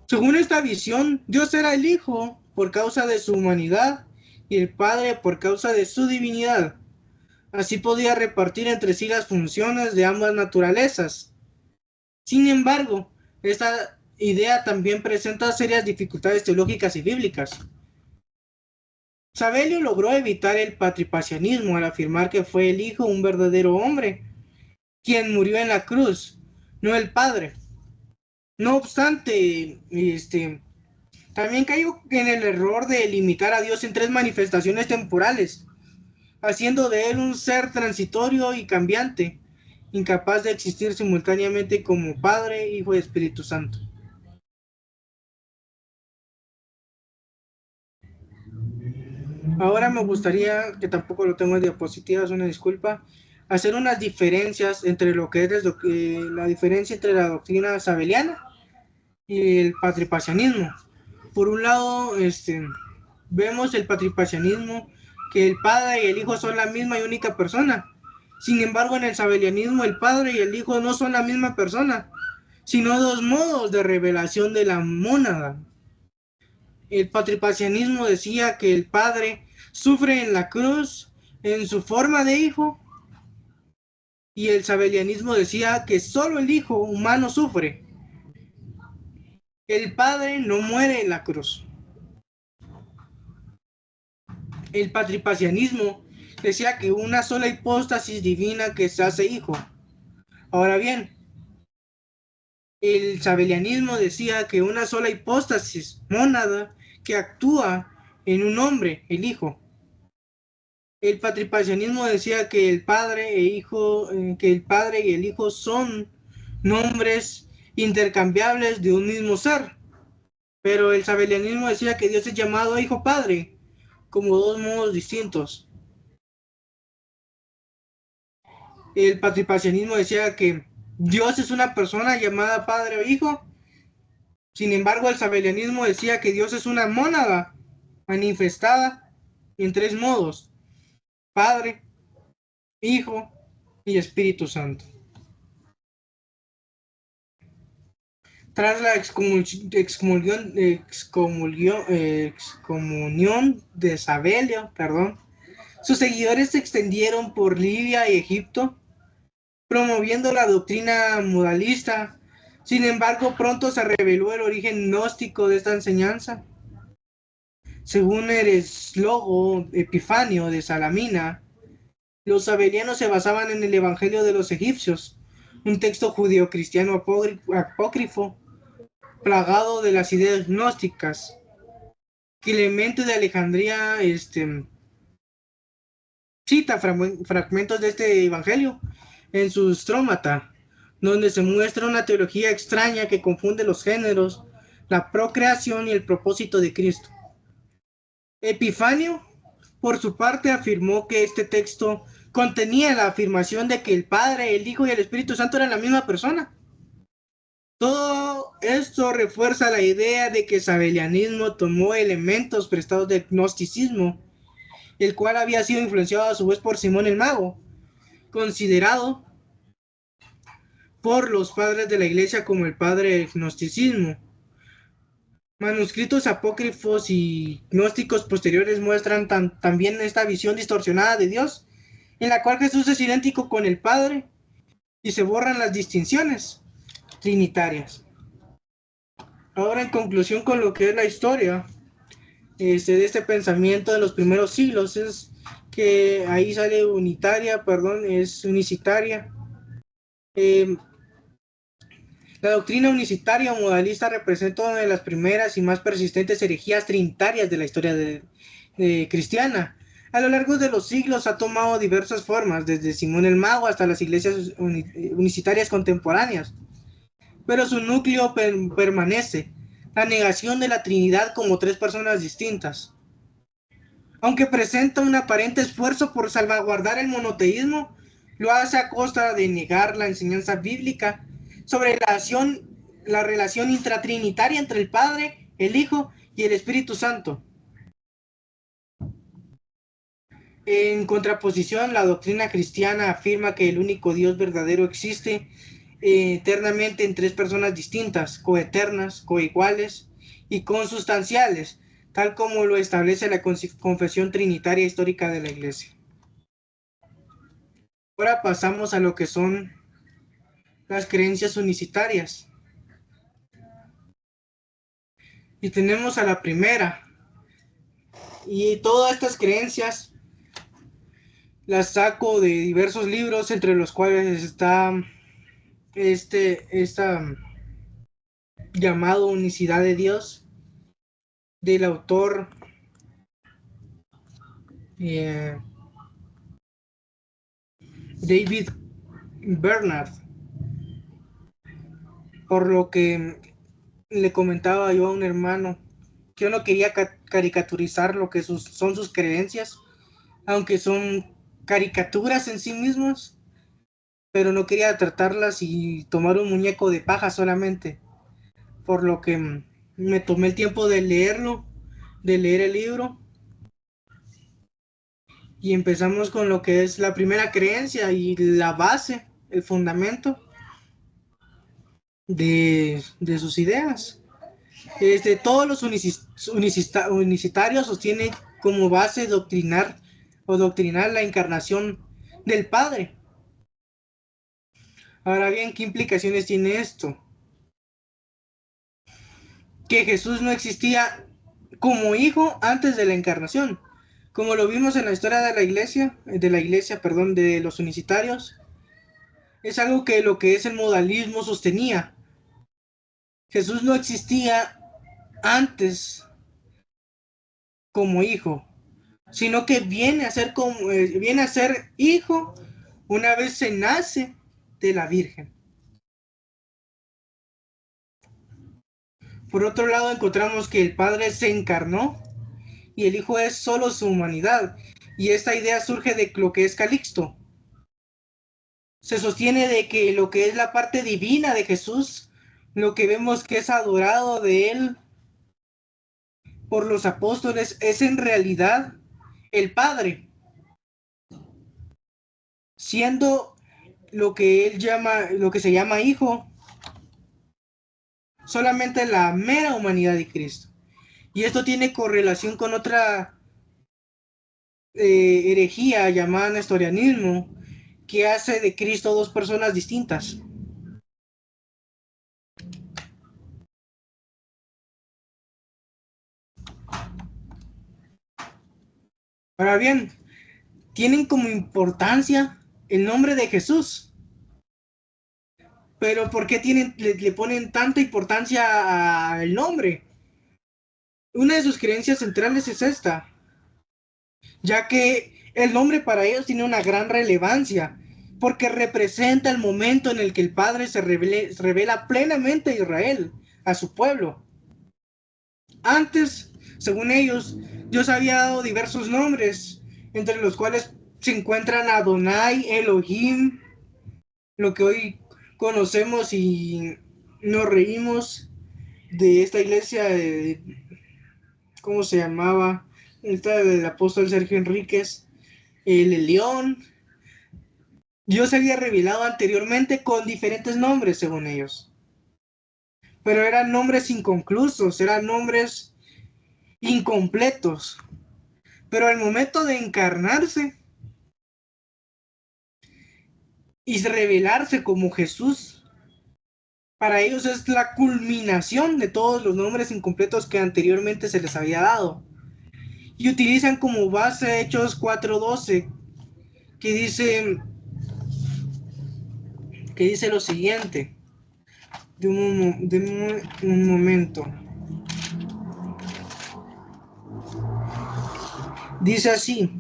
[SPEAKER 2] Según esta visión, Dios era el Hijo por causa de su humanidad y el Padre por causa de su divinidad. Así podía repartir entre sí las funciones de ambas naturalezas. Sin embargo, esta idea también presenta serias dificultades teológicas y bíblicas. Sabelio logró evitar el patripacianismo al afirmar que fue el Hijo un verdadero hombre, quien murió en la cruz, no el Padre. No obstante, también cayó en el error de limitar a Dios en tres manifestaciones temporales, haciendo de él un ser transitorio y cambiante, incapaz de existir simultáneamente como Padre, Hijo y Espíritu Santo. Ahora me gustaría, que tampoco lo tengo en diapositivas, una disculpa, hacer unas diferencias entre lo que es la diferencia entre la doctrina sabeliana y el patripacianismo. Por un lado, vemos el patripacianismo, que el Padre y el Hijo son la misma y única persona. Sin embargo, en el sabelianismo, el Padre y el Hijo no son la misma persona, sino dos modos de revelación de la mónada. El patripacianismo decía que el Padre sufre en la cruz en su forma de Hijo, y el sabelianismo decía que solo el Hijo humano sufre. El Padre no muere en la cruz. El patripacianismo decía que una sola hipóstasis divina que se hace Hijo. Ahora bien, el sabelianismo decía que una sola hipóstasis mónada que actúa en un hombre, el Hijo. El patripacianismo decía que el Padre y el Hijo son nombres intercambiables de un mismo ser. Pero el sabelianismo decía que Dios es llamado Hijo Padre, como dos modos distintos. El patripacianismo decía que Dios es una persona llamada Padre o Hijo. Sin embargo, el sabelianismo decía que Dios es una mónada manifestada en tres modos: Padre, Hijo y Espíritu Santo. Tras la excomunión de Sabelio, sus seguidores se extendieron por Libia y Egipto, promoviendo la doctrina modalista. Sin embargo, pronto se reveló el origen gnóstico de esta enseñanza. Según el eslogo Epifanio de Salamina, los sabelianos se basaban en el Evangelio de los egipcios, un texto judeocristiano apócrifo, plagado de las ideas gnósticas. Clemente de Alejandría cita fragmentos de este evangelio en su Strómata, donde se muestra una teología extraña que confunde los géneros, la procreación y el propósito de Cristo. Epifanio, por su parte, afirmó que este texto contenía la afirmación de que el Padre, el Hijo y el Espíritu Santo eran la misma persona. Todo esto refuerza la idea de que el sabelianismo tomó elementos prestados del gnosticismo, el cual había sido influenciado a su vez por Simón el Mago, considerado por los padres de la Iglesia como el padre del gnosticismo. Manuscritos apócrifos y gnósticos posteriores muestran también esta visión distorsionada de Dios, en la cual Jesús es idéntico con el Padre y se borran las distinciones trinitarias. Ahora, en conclusión con lo que es la historia de este pensamiento de los primeros siglos, es que ahí sale es unicitaria. La doctrina unicitaria o modalista representa una de las primeras y más persistentes herejías trinitarias de la historia cristiana. A lo largo de los siglos ha tomado diversas formas, desde Simón el Mago hasta las iglesias unicitarias contemporáneas. Pero su núcleo permanece: la negación de la Trinidad como tres personas distintas. Aunque presenta un aparente esfuerzo por salvaguardar el monoteísmo, lo hace a costa de negar la enseñanza bíblica sobre la relación intratrinitaria entre el Padre, el Hijo y el Espíritu Santo. En contraposición, la doctrina cristiana afirma que el único Dios verdadero existe eternamente en tres personas distintas, coeternas, coiguales y consustanciales, tal como lo establece la confesión trinitaria histórica de la Iglesia. Ahora pasamos a lo que son las creencias unicitarias. Y tenemos a la primera. Y todas estas creencias las saco de diversos libros, entre los cuales está esta llamado Unicidad de Dios, del autor eh, David Bernard. Por lo que le comentaba yo a un hermano que yo no quería caricaturizar lo que son sus creencias, aunque son caricaturas en sí mismos, pero no quería tratarlas y tomar un muñeco de paja solamente, por lo que me tomé el tiempo de leerlo, de leer el libro, y empezamos con lo que es la primera creencia y la base, el fundamento de sus ideas. Todos los unicitarios sostienen como base doctrinar la encarnación del Padre. Ahora bien, ¿qué implicaciones tiene esto? Que Jesús no existía como hijo antes de la encarnación, como lo vimos en la historia de la iglesia, de los unicitarios. Es algo que lo que es el modalismo sostenía. Jesús no existía antes como hijo, sino que viene a ser hijo una vez se nace de la Virgen. Por otro lado, encontramos que el Padre se encarnó y el Hijo es solo su humanidad, y esta idea surge de lo que es Calixto. Se sostiene de que lo que es la parte divina de Jesús, lo que vemos que es adorado de él por los apóstoles, es en realidad el Padre, siendo lo que se llama hijo, solamente la mera humanidad de Cristo. Y esto tiene correlación con otra herejía llamada nestorianismo, que hace de Cristo dos personas distintas. Ahora bien, tienen como importancia el nombre de Jesús. Pero ¿por qué le ponen tanta importancia al nombre? Una de sus creencias centrales es esta, ya que el nombre para ellos tiene una gran relevancia, porque representa el momento en el que el Padre se revela plenamente a Israel, a su pueblo. Antes, según ellos, Dios había dado diversos nombres, entre los cuales se encuentran Adonai, Elohim, lo que hoy conocemos y nos reímos de esta iglesia, ¿cómo se llamaba? Esta del apóstol Sergio Enríquez, el León. Dios se había revelado anteriormente con diferentes nombres, según ellos. Pero eran nombres inconclusos, eran nombres incompletos. Pero al momento de encarnarse y revelarse como Jesús, para ellos es la culminación de todos los nombres incompletos que anteriormente se les había dado. Y utilizan como base Hechos 4:12, que dice lo siguiente. De un momento. Dice así: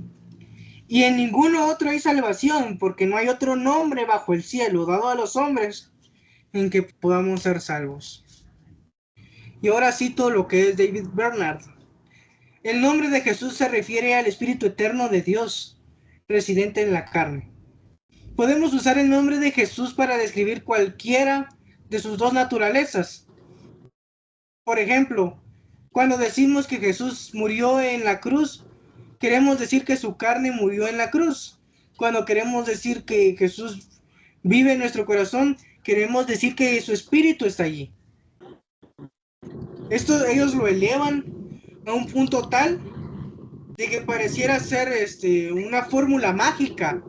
[SPEAKER 2] y en ninguno otro hay salvación, porque no hay otro nombre bajo el cielo dado a los hombres en que podamos ser salvos. Y ahora cito lo que es David Bernard. El nombre de Jesús se refiere al Espíritu Eterno de Dios, residente en la carne. Podemos usar el nombre de Jesús para describir cualquiera de sus dos naturalezas. Por ejemplo, cuando decimos que Jesús murió en la cruz, queremos decir que su carne murió en la cruz. Cuando queremos decir que Jesús vive en nuestro corazón, queremos decir que su espíritu está allí. Esto ellos lo elevan a un punto tal de que pareciera ser una fórmula mágica,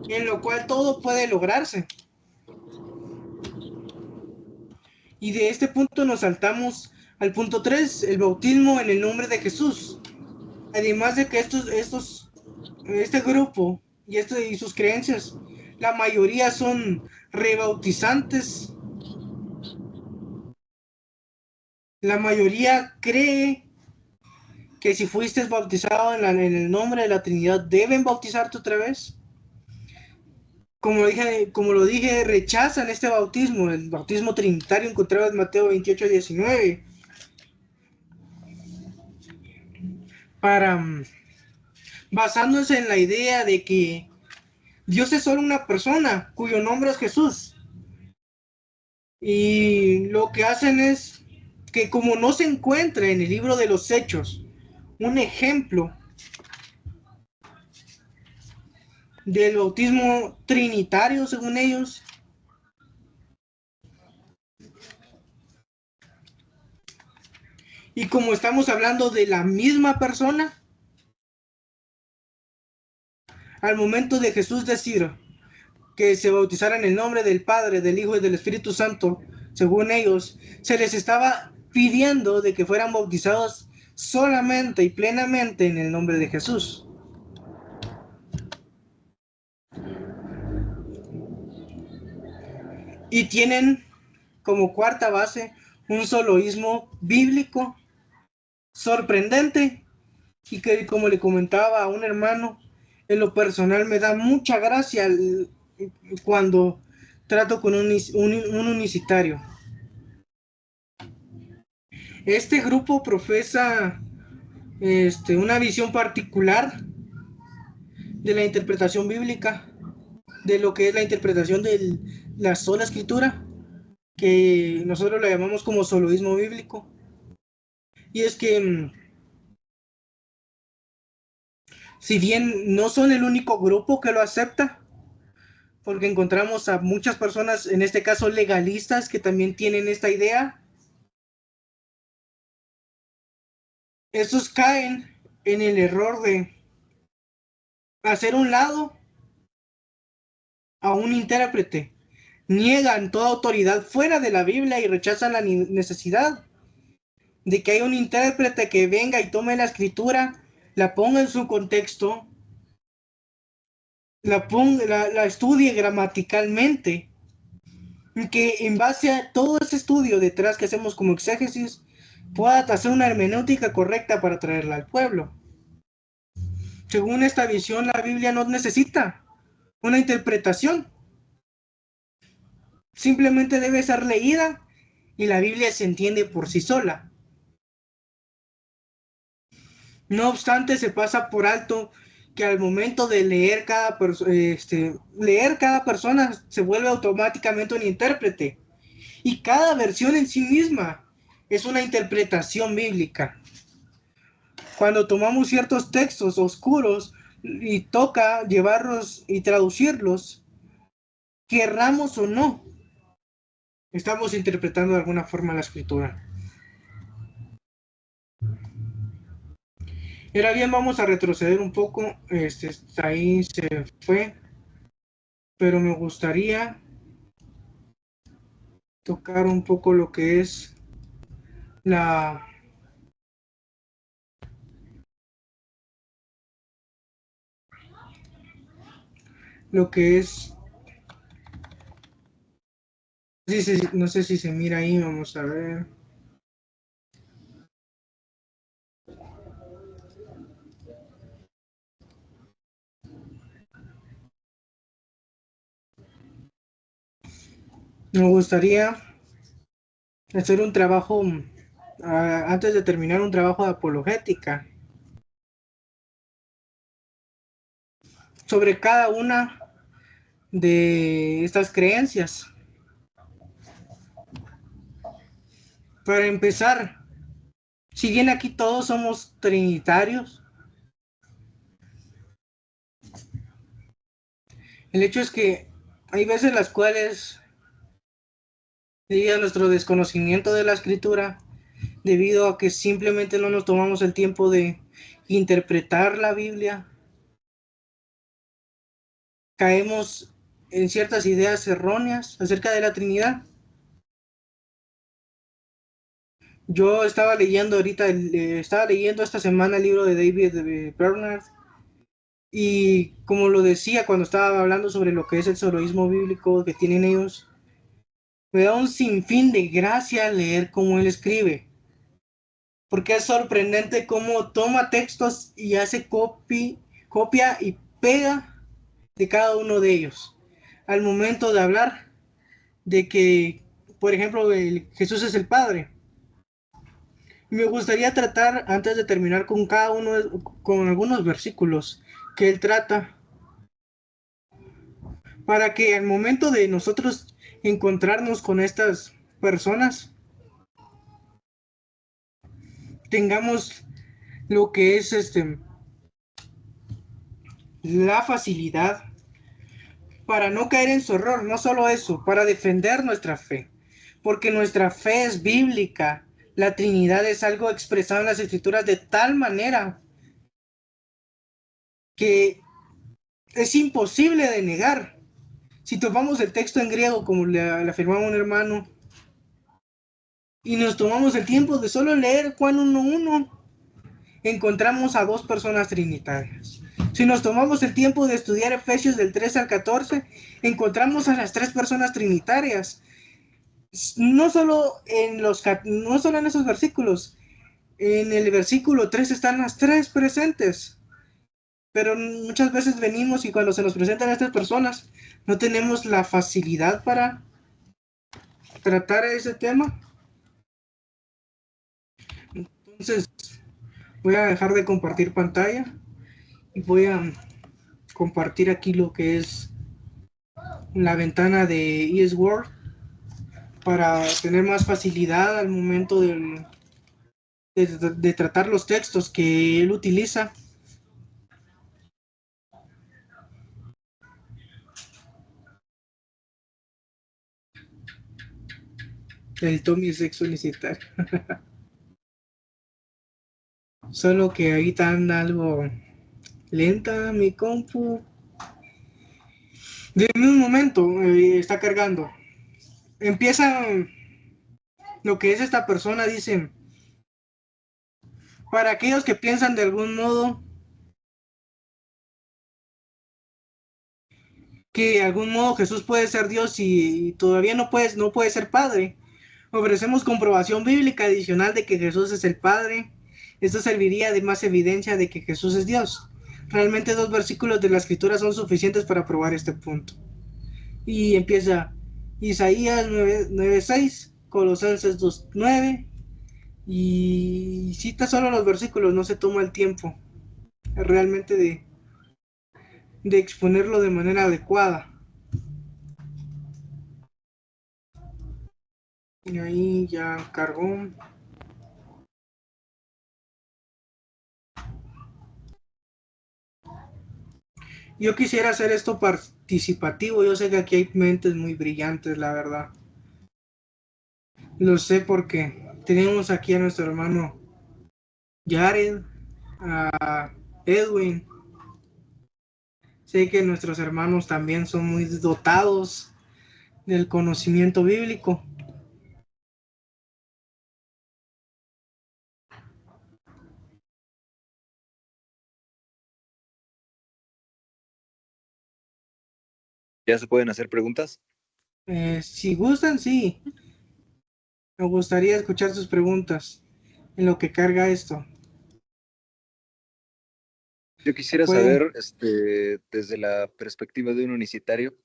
[SPEAKER 2] en lo cual todo puede lograrse. Y de este punto nos saltamos al punto 3, el bautismo en el nombre de Jesús. Además de que este grupo y sus creencias, la mayoría son rebautizantes. La mayoría cree que si fuiste bautizado en el nombre de la Trinidad, deben bautizarte otra vez. Como lo dije, rechazan este bautismo, el bautismo trinitario encontrado en Mateo 28:19, para basándose en la idea de que Dios es solo una persona cuyo nombre es Jesús. Y lo que hacen es que como no se encuentra en el libro de los Hechos un ejemplo del bautismo trinitario según ellos, y como estamos hablando de la misma persona, al momento de Jesús decir que se bautizara en el nombre del Padre, del Hijo y del Espíritu Santo, según ellos, se les estaba pidiendo de que fueran bautizados solamente y plenamente en el nombre de Jesús. Y tienen como cuarta base un soloísmo bíblico sorprendente y que, como le comentaba a un hermano, en lo personal me da mucha gracia cuando trato con un unicitario. Este grupo profesa una visión particular de la interpretación bíblica, de lo que es la interpretación de la sola escritura, que nosotros la llamamos como soloísmo bíblico. Y es que, si bien no son el único grupo que lo acepta, porque encontramos a muchas personas, en este caso legalistas, que también tienen esta idea, estos caen en el error de hacer un lado a un intérprete, niegan toda autoridad fuera de la Biblia y rechazan la necesidad de que haya un intérprete que venga y tome la escritura, la ponga en su contexto, la estudie gramaticalmente, y que en base a todo ese estudio detrás que hacemos como exégesis, pueda hacer una hermenéutica correcta para traerla al pueblo. Según esta visión, la Biblia no necesita una interpretación, simplemente debe ser leída y la Biblia se entiende por sí sola. No obstante, se pasa por alto que al momento de leer cada persona se vuelve automáticamente un intérprete, y cada versión en sí misma es una interpretación bíblica. Cuando tomamos ciertos textos oscuros y toca llevarlos y traducirlos, querramos o no, estamos interpretando de alguna forma la escritura. Ahora bien, vamos a retroceder un poco. Ahí se fue, pero me gustaría tocar un poco lo que es la lo que es no sé si se mira ahí, vamos a ver. Me gustaría hacer un trabajo, antes de terminar, un trabajo de apologética sobre cada una de estas creencias. Para empezar, si bien aquí todos somos trinitarios, el hecho es que hay veces las cuales, debido a nuestro desconocimiento de la escritura, debido a que simplemente no nos tomamos el tiempo de interpretar la Biblia, caemos en ciertas ideas erróneas acerca de la Trinidad. Yo estaba leyendo esta semana el libro de David Bernard, y como lo decía cuando estaba hablando sobre lo que es el soloísmo bíblico que tienen ellos, me da un sinfín de gracia leer cómo él escribe, porque es sorprendente cómo toma textos y hace copia y pega de cada uno de ellos. Al momento de hablar de que, por ejemplo, Jesús es el Padre. Me gustaría tratar, antes de terminar con cada uno, con algunos versículos que él trata, para que al momento de nosotros encontrarnos con estas personas, tengamos lo que es la facilidad para no caer en su error, no solo eso, para defender nuestra fe, porque nuestra fe es bíblica. La Trinidad es algo expresado en las Escrituras de tal manera que es imposible de negar. Si tomamos el texto en griego, como le afirmaba un hermano, y nos tomamos el tiempo de solo leer Juan 1:1, encontramos a dos personas trinitarias. Si nos tomamos el tiempo de estudiar Efesios del 13 al 14, encontramos a las tres personas trinitarias. No solo en esos versículos, en el versículo 3 están las tres presentes, pero muchas veces venimos y cuando se nos presentan estas personas no tenemos la facilidad para tratar ese tema. Entonces voy a dejar de compartir pantalla y voy a compartir aquí lo que es la ventana de ESWord para tener más facilidad al momento de tratar los textos que él utiliza. El Tommy es ex solicitario. Solo que ahorita anda algo lenta mi compu. De un momento, está cargando. Empieza lo que es esta persona, dice, para aquellos que piensan de algún modo que de algún modo Jesús puede ser Dios y todavía no puede ser Padre, ofrecemos comprobación bíblica adicional de que Jesús es el Padre. Esto serviría de más evidencia de que Jesús es Dios. Realmente 2 versículos de la Escritura son suficientes para probar este punto. Y empieza Isaías 9:6, Colosenses 2:9, y cita solo los versículos, no se toma el tiempo realmente de exponerlo de manera adecuada. Y ahí ya cargó. Yo quisiera hacer esto participativo. Yo sé que aquí hay mentes muy brillantes, la verdad. Lo sé porque tenemos aquí a nuestro hermano Jared, a Edwin. Sé que nuestros hermanos también son muy dotados del conocimiento bíblico.
[SPEAKER 3] ¿Ya se pueden hacer preguntas?
[SPEAKER 2] Si gustan, sí. Me gustaría escuchar sus preguntas en lo que carga esto.
[SPEAKER 3] Yo quisiera
[SPEAKER 2] Pueden.
[SPEAKER 3] saber, desde la perspectiva de un unicitario,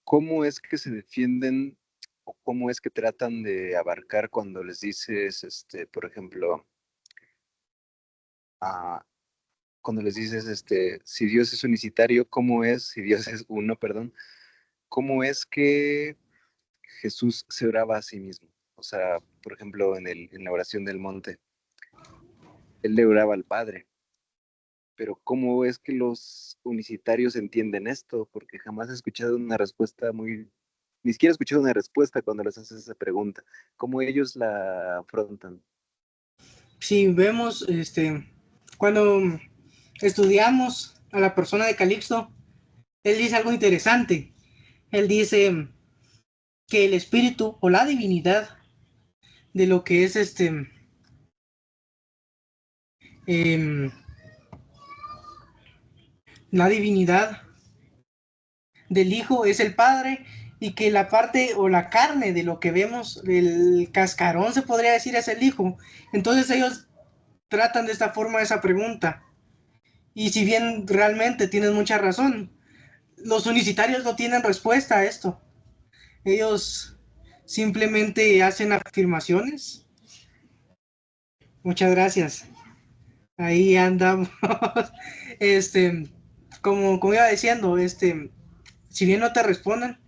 [SPEAKER 3] ¿cómo es que se defienden o cómo es que tratan de abarcar cuando les dices, por ejemplo, cuando les dices, si Dios es unicitario, ¿cómo es, si Dios es uno, perdón, cómo es que Jesús se oraba a sí mismo? O sea, por ejemplo, en la oración del monte, él le oraba al Padre. Pero ¿cómo es que los unicitarios entienden esto? Porque jamás he escuchado una respuesta ni siquiera he escuchado una respuesta cuando les haces esa pregunta. ¿Cómo ellos la afrontan?
[SPEAKER 2] Si vemos, cuando estudiamos a la persona de Calixto, él dice algo interesante. Él dice que el espíritu o la divinidad de lo que es em, la divinidad del Hijo es el Padre, y que la parte o la carne de lo que vemos, el cascarón se podría decir, es el Hijo. Entonces ellos tratan de esta forma esa pregunta. Y si bien realmente tienen mucha razón, los unicitarios no tienen respuesta a esto. Ellos simplemente hacen afirmaciones. Muchas gracias. Ahí andamos. Como iba diciendo, si bien no te responden,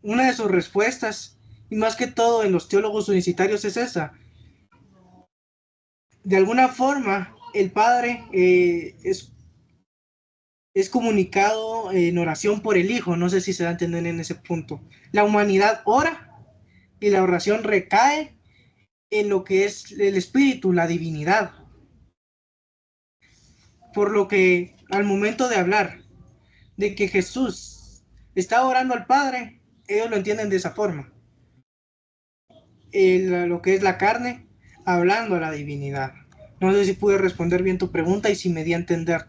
[SPEAKER 2] una de sus respuestas, y más que todo en los teólogos unicitarios, es esa. De alguna forma, el Padre es comunicado en oración por el Hijo. No sé si se da a entender en ese punto. La humanidad ora y la oración recae en lo que es el Espíritu, la divinidad. Por lo que al momento de hablar de que Jesús está orando al Padre, ellos lo entienden de esa forma. Lo que es la carne, hablando a la divinidad. No sé si pude responder bien tu pregunta y si me di a entender.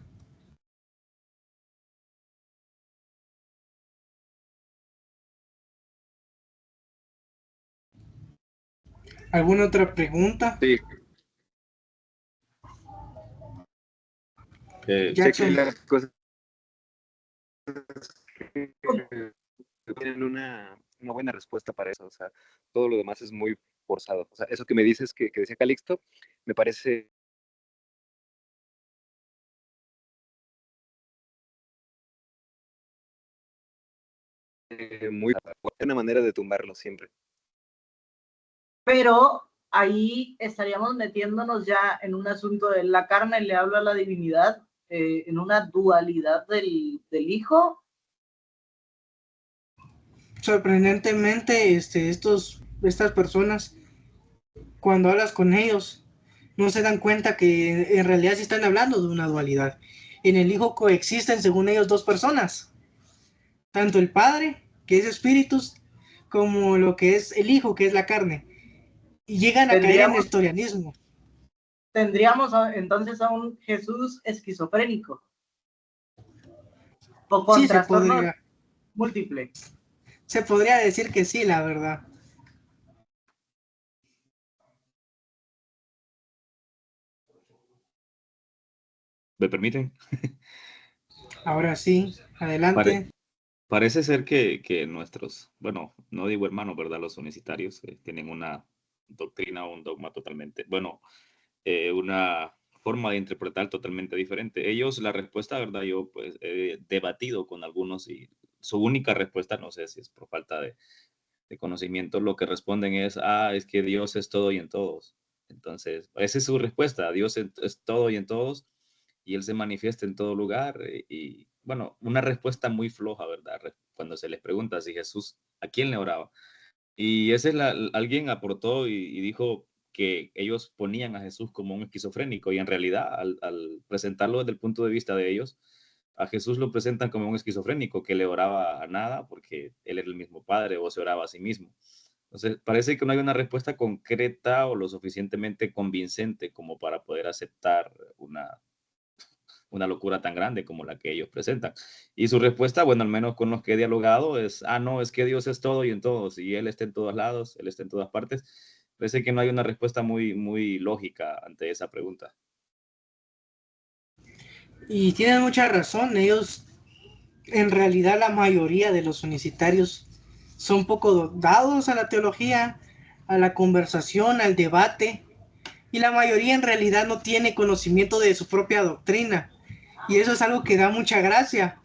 [SPEAKER 2] ¿Alguna otra pregunta?
[SPEAKER 3] Sí, sé que
[SPEAKER 2] Jackson.
[SPEAKER 3] las cosas tienen una buena respuesta para eso, o sea, todo lo demás es muy forzado. O sea, eso que me dices que decía Calixto, me parece muy buena manera de tumbarlo siempre.
[SPEAKER 4] Pero ahí estaríamos metiéndonos ya en un asunto de la carne le habla a la divinidad, en una dualidad del Hijo.
[SPEAKER 2] Sorprendentemente, estas personas, cuando hablas con ellos, no se dan cuenta que en realidad sí están hablando de una dualidad. En el Hijo coexisten, según ellos, dos personas. Tanto el Padre, que es espíritus, como lo que es el Hijo, que es la carne. Y llegan a caer en nestorianismo.
[SPEAKER 4] Tendríamos entonces a un Jesús esquizofrénico. O con
[SPEAKER 2] Sí,
[SPEAKER 4] trastorno múltiple.
[SPEAKER 2] se podría decir que sí, la verdad.
[SPEAKER 1] ¿Me permiten?
[SPEAKER 2] Ahora sí, adelante.
[SPEAKER 1] Parece ser que nuestros, bueno, no digo hermanos, ¿verdad? Los unicitarios tienen una doctrina o un dogma totalmente, bueno, una forma de interpretar totalmente diferente. Ellos, la respuesta, ¿verdad? Yo pues he debatido con algunos y su única respuesta, no sé si es por falta de conocimiento, lo que responden es que Dios es todo y en todos. Entonces, esa es su respuesta, Dios es todo y en todos, y Él se manifiesta en todo lugar. Y bueno, una respuesta muy floja, ¿verdad? Cuando se les pregunta si Jesús, ¿a quién le oraba? Y ese es alguien aportó y dijo que ellos ponían a Jesús como un esquizofrénico, y en realidad al presentarlo desde el punto de vista de ellos, a Jesús lo presentan como un esquizofrénico que le oraba a nada porque él era el mismo Padre o se oraba a sí mismo. Entonces, parece que no hay una respuesta concreta o lo suficientemente convincente como para poder aceptar una locura tan grande como la que ellos presentan. Y su respuesta, bueno, al menos con los que he dialogado, no, es que Dios es todo y en todos, y Él está en todos lados, Él está en todas partes. Parece que no hay una respuesta muy, muy lógica ante esa pregunta.
[SPEAKER 2] Y tienen mucha razón, ellos, en realidad la mayoría de los unicitarios son poco dados a la teología, a la conversación, al debate, y la mayoría en realidad no tiene conocimiento de su propia doctrina. Y eso es algo que da mucha gracia,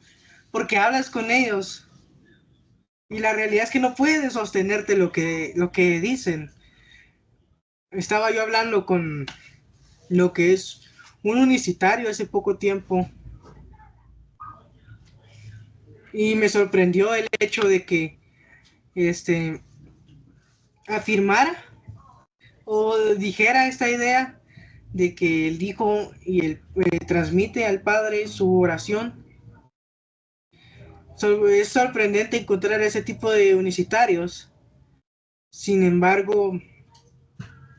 [SPEAKER 2] porque hablas con ellos y la realidad es que no pueden sostenerte lo que dicen. Estaba yo hablando con lo que es un unicitario hace poco tiempo y me sorprendió el hecho de que afirmara o dijera esta idea de que el Hijo transmite al Padre su oración. Es sorprendente encontrar ese tipo de unicitarios. Sin embargo,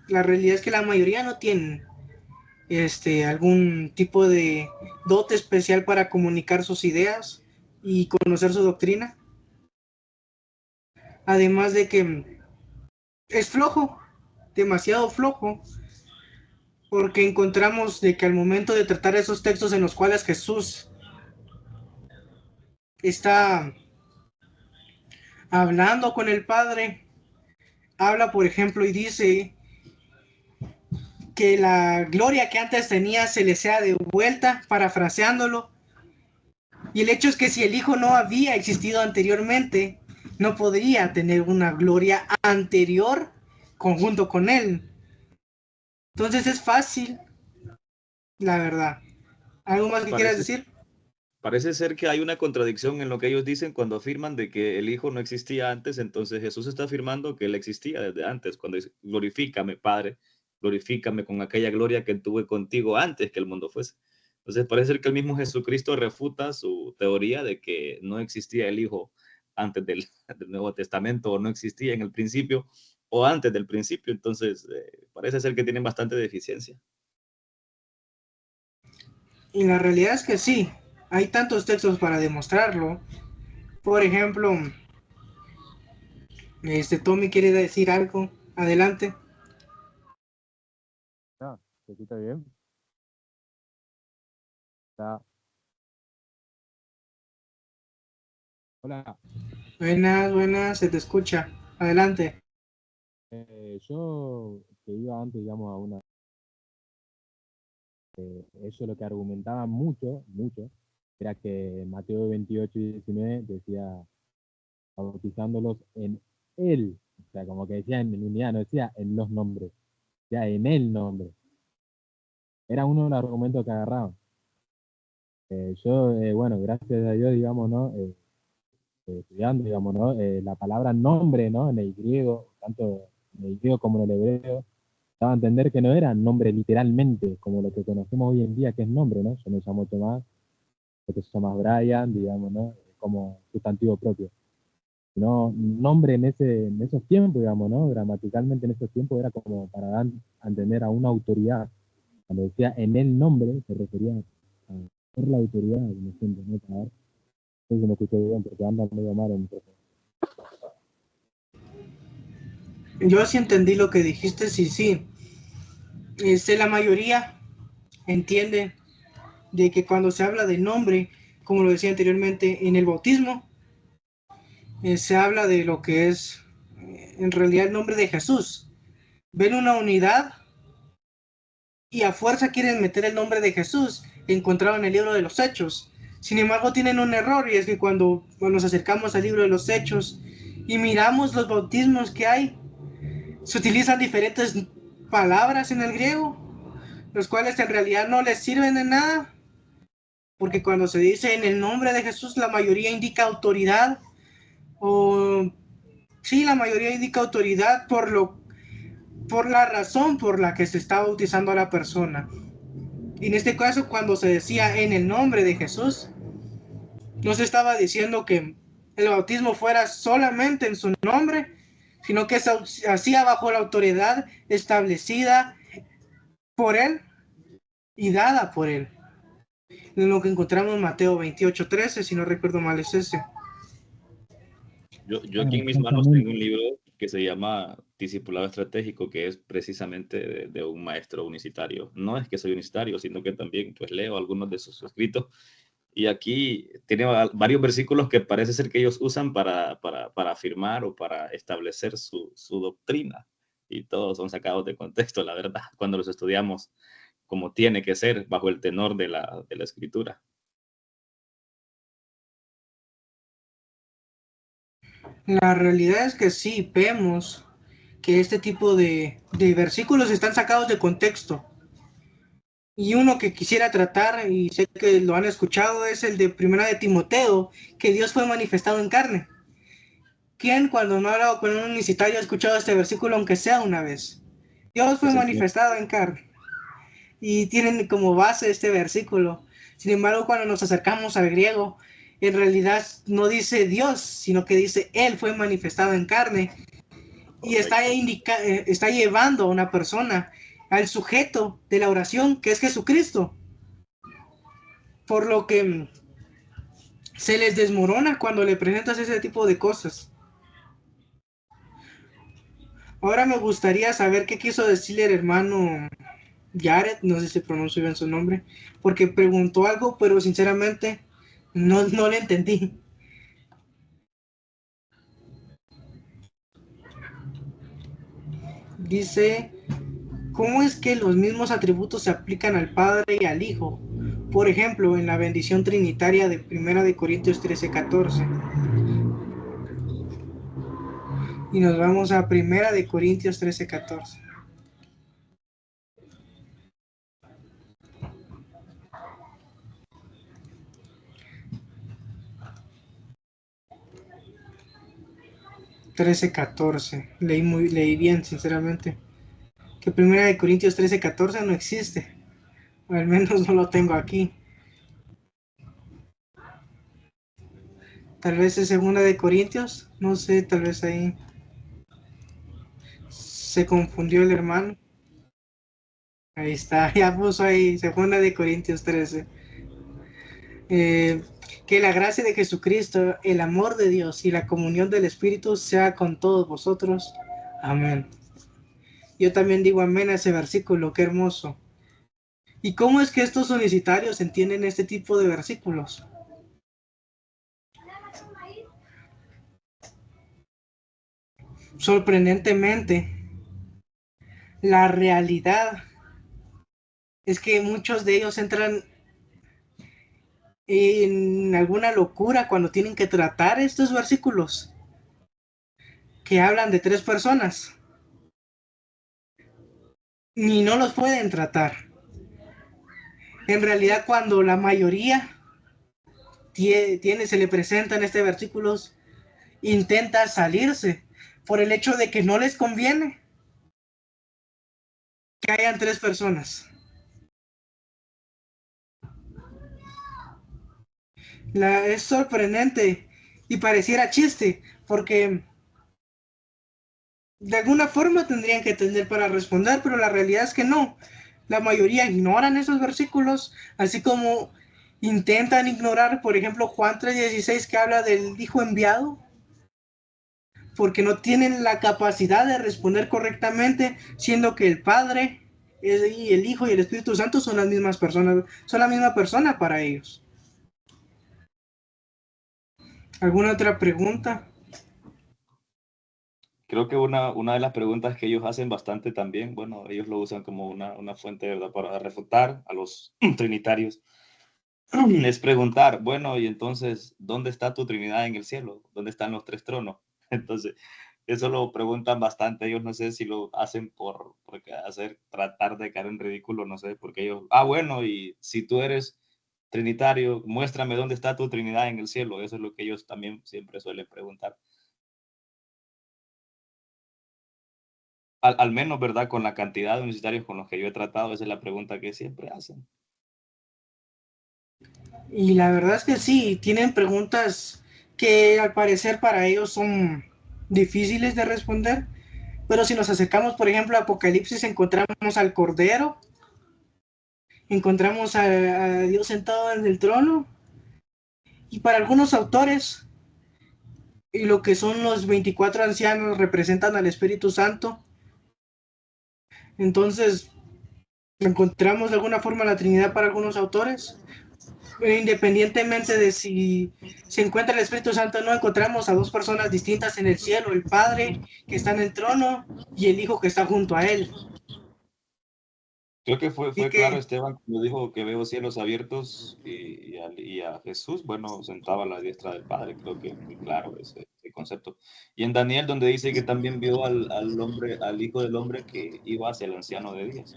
[SPEAKER 2] la realidad es que la mayoría no tienen algún tipo de dote especial para comunicar sus ideas y conocer su doctrina. Además de que es flojo, demasiado flojo, porque encontramos de que al momento de tratar esos textos en los cuales Jesús está hablando con el Padre, habla, por ejemplo, y dice que la gloria que antes tenía se le sea devuelta, parafraseándolo. Y el hecho es que si el Hijo no había existido anteriormente, no podría tener una gloria anterior conjunto con él. Entonces es fácil, la verdad. ¿Algo más que quieras decir?
[SPEAKER 1] Parece ser que hay una contradicción en lo que ellos dicen cuando afirman de que el Hijo no existía antes, entonces Jesús está afirmando que Él existía desde antes, cuando dice, glorifícame, Padre, glorifícame con aquella gloria que tuve contigo antes que el mundo fuese. Entonces parece ser que el mismo Jesucristo refuta su teoría de que no existía el Hijo antes del Nuevo Testamento, o no existía en el principio, o antes del principio. Entonces parece ser que tienen bastante deficiencia.
[SPEAKER 2] Y la realidad es que sí, hay tantos textos para demostrarlo. Por ejemplo, Tommy quiere decir algo. Adelante.
[SPEAKER 5] Ah, ¿se escucha bien? Está. Hola,
[SPEAKER 2] Buenas, se te escucha. Adelante.
[SPEAKER 5] yo que iba antes, digamos, a una... eso lo que argumentaba mucho, era que Mateo 28 y 19 decía bautizándolos en Él, o sea, como que decía en unidad, no decía en los nombres, decía en el nombre. Era uno de los argumentos que agarraban. Bueno, gracias a Dios, digamos, ¿no? Estudiando, digamos, ¿no? La palabra nombre, ¿no? En el griego, tanto en el griego como en el hebreo, daba a entender que no era nombre literalmente, como lo que conocemos hoy en día, que es nombre, ¿no? Yo me llamo Tomás, tú te llamas Brian, digamos, ¿no? Como sustantivo propio. No, nombre en esos tiempos, digamos, ¿no? Gramaticalmente en esos tiempos era como para dar a entender a una autoridad. Cuando decía en el nombre, se refería a ser la autoridad, me siento, ¿no? Para ver, no sé si me escuché bien, porque anda medio mal en mi micrófono.
[SPEAKER 2] Yo sí entendí lo que dijiste, sí. La mayoría entiende de que cuando se habla de nombre, como lo decía anteriormente, en el bautismo, se habla de lo que es en realidad el nombre de Jesús. Ven una unidad y a fuerza quieren meter el nombre de Jesús encontrado en el libro de los Hechos. Sin embargo, tienen un error, y es que cuando nos acercamos al libro de los Hechos y miramos los bautismos que hay, se utilizan diferentes palabras en el griego, los cuales en realidad no les sirven de nada, porque cuando se dice en el nombre de Jesús, la mayoría indica autoridad, o sí, la mayoría indica autoridad por la razón por la que se está bautizando a la persona. Y en este caso, cuando se decía en el nombre de Jesús, no se estaba diciendo que el bautismo fuera solamente en su nombre, sino que se hacía bajo la autoridad establecida por él y dada por él. En lo que encontramos en Mateo 28:13, si no recuerdo mal, es ese.
[SPEAKER 1] Yo aquí en mis manos tengo un libro que se llama Discipulado Estratégico, que es precisamente de un maestro unicitario. No es que soy unicitario, sino que también pues leo algunos de sus escritos. Y aquí tiene varios versículos que parece ser que ellos usan para afirmar o para establecer su doctrina. Y todos son sacados de contexto, la verdad, cuando los estudiamos como tiene que ser, bajo el tenor de la escritura.
[SPEAKER 2] La realidad es que sí, vemos que este tipo de versículos están sacados de contexto. Y uno que quisiera tratar, y sé que lo han escuchado, es el de Primera de Timoteo, que Dios fue manifestado en carne. ¿Quién cuando no ha hablado con un unicitario ha escuchado este versículo aunque sea una vez? Dios fue
[SPEAKER 1] Es el,
[SPEAKER 2] manifestado en carne. y tienen como base este versículo. Sin embargo, cuando nos acercamos al griego, en realidad no dice Dios, sino que dice Él fue manifestado en carne y está llevando a una persona al sujeto de la oración, que es Jesucristo, por lo que se les desmorona cuando le presentas ese tipo de cosas. Ahora me gustaría saber qué quiso decirle el hermano Jared, no sé si pronuncio bien su nombre, porque preguntó algo, pero sinceramente no le entendí. Dice, ¿cómo es que los mismos atributos se aplican al Padre y al Hijo? Por ejemplo, en la bendición trinitaria de 1 Corintios 13:14. Y nos vamos a 1 Corintios 13:14. Leí bien, sinceramente. Que 1 Corintios 13:14 no existe. O al menos no lo tengo aquí. Tal vez es 2 Corintios. No sé, tal vez ahí se confundió el hermano. Ahí está, ya puso ahí 2 Corintios 13. Que la gracia de Jesucristo, el amor de Dios y la comunión del Espíritu sea con todos vosotros. Amén. Yo también digo amén a ese versículo, qué hermoso. ¿Y cómo es que estos solicitarios entienden este tipo de versículos? Sorprendentemente, la realidad es que muchos de ellos entran en alguna locura cuando tienen que tratar estos versículos que hablan de 3 personas, ni no los pueden tratar. En realidad, cuando la mayoría se le presentan este versículos, intenta salirse por el hecho de que no les conviene que hayan 3 personas. Es sorprendente y pareciera chiste, porque de alguna forma tendrían que tener para responder, pero la realidad es que no. La mayoría ignoran esos versículos, así como intentan ignorar, por ejemplo, Juan 3:16, que habla del Hijo enviado, porque no tienen la capacidad de responder correctamente, siendo que el Padre y el Hijo y el Espíritu Santo son las mismas personas, son la misma persona para ellos. ¿Alguna otra pregunta?
[SPEAKER 1] Creo que una de las preguntas que ellos hacen bastante también, bueno, ellos lo usan como una fuente, ¿verdad?, para refutar a los trinitarios, es preguntar, bueno, y entonces, ¿dónde está tu Trinidad en el cielo? ¿Dónde están los 3 tronos? Entonces, eso lo preguntan bastante. Ellos no sé si lo hacen porque tratar de caer en ridículo, no sé, porque ellos, bueno, y si tú eres trinitario, muéstrame dónde está tu Trinidad en el cielo. Eso es lo que ellos también siempre suelen preguntar. Al menos, ¿verdad? Con la cantidad de universitarios con los que yo he tratado, esa es la pregunta que siempre hacen.
[SPEAKER 2] Y la verdad es que sí, tienen preguntas que al parecer para ellos son difíciles de responder, pero si nos acercamos, por ejemplo, a Apocalipsis, encontramos al Cordero, encontramos a Dios sentado en el trono, y para algunos autores, y lo que son los 24 ancianos representan al Espíritu Santo, entonces encontramos de alguna forma la Trinidad para algunos autores. Independientemente de si se encuentra el Espíritu Santo o no, encontramos a 2 personas distintas en el cielo, el Padre que está en el trono y el Hijo que está junto a él.
[SPEAKER 1] Creo que fue
[SPEAKER 2] Y
[SPEAKER 1] claro
[SPEAKER 2] que
[SPEAKER 1] Esteban cuando dijo que veo cielos abiertos y a Jesús, bueno, sentado a la diestra del Padre. Creo que es muy claro ese concepto. Y en Daniel, donde dice que también vio al hombre, al Hijo del Hombre que iba hacia el anciano de días.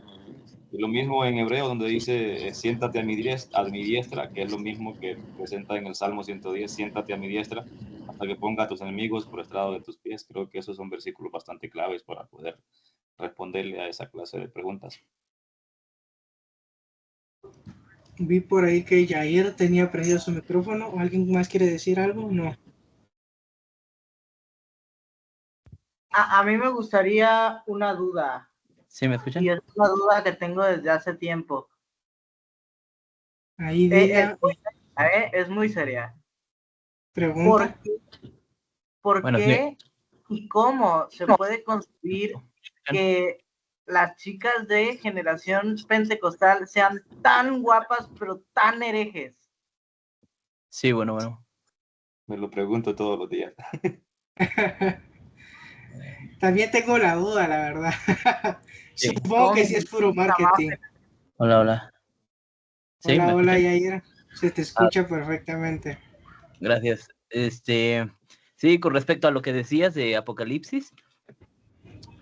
[SPEAKER 1] Y lo mismo en Hebreo, donde dice, siéntate a mi diestra, que es lo mismo que presenta en el Salmo 110, siéntate a mi diestra, hasta que ponga a tus enemigos por estrado de tus pies. Creo que esos son versículos bastante claves para poder responderle a esa clase de preguntas.
[SPEAKER 2] Vi por ahí que Jair tenía prendido su micrófono. ¿O alguien más quiere decir algo? No.
[SPEAKER 4] A mí me gustaría una duda,
[SPEAKER 6] ¿Sí me escuchan?
[SPEAKER 4] y es una duda que tengo desde hace tiempo.
[SPEAKER 2] Ahí
[SPEAKER 4] Es
[SPEAKER 2] diga,
[SPEAKER 4] muy seria, es muy seria.
[SPEAKER 2] pregunta.
[SPEAKER 4] ¿Por
[SPEAKER 6] Bueno,
[SPEAKER 4] qué y cómo se puede concebir que las chicas de generación pentecostal sean tan guapas pero tan herejes?
[SPEAKER 6] Sí, bueno.
[SPEAKER 1] Me lo pregunto todos los días.
[SPEAKER 2] También tengo la duda, la verdad.
[SPEAKER 6] Sí.
[SPEAKER 2] Supongo que sí es puro marketing.
[SPEAKER 6] Hola. Sí, ¿me
[SPEAKER 2] Hola,
[SPEAKER 6] escuchan?
[SPEAKER 2] Yair. Se te escucha perfectamente.
[SPEAKER 6] Gracias. Sí, con respecto a lo que decías de Apocalipsis,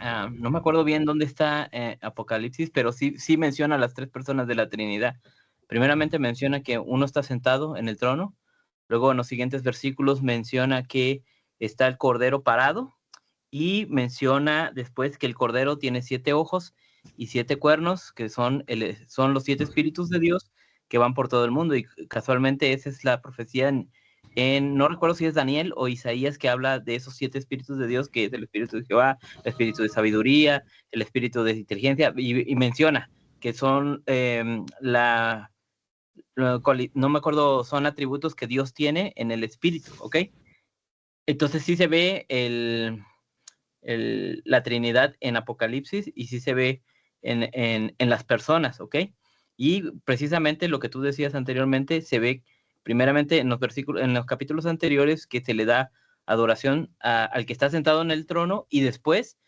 [SPEAKER 6] no me acuerdo bien dónde está Apocalipsis, pero sí menciona a las 3 personas de la Trinidad. Primeramente menciona que uno está sentado en el trono, luego en los siguientes versículos menciona que está el Cordero parado, y menciona después que el Cordero tiene 7 ojos y 7 cuernos, que son los 7 espíritus de Dios que van por todo el mundo, y casualmente esa es la profecía no recuerdo si es Daniel o Isaías, que habla de esos 7 espíritus de Dios, que es el espíritu de Jehová, el espíritu de sabiduría, el espíritu de inteligencia, y menciona que son no me acuerdo, son atributos que Dios tiene en el espíritu, ¿ok? Entonces sí se ve la Trinidad en Apocalipsis, y sí se ve en las personas, ¿ok? Y precisamente lo que tú decías anteriormente, se ve primeramente en los capítulos anteriores, que se le da adoración al que está sentado en el trono, y después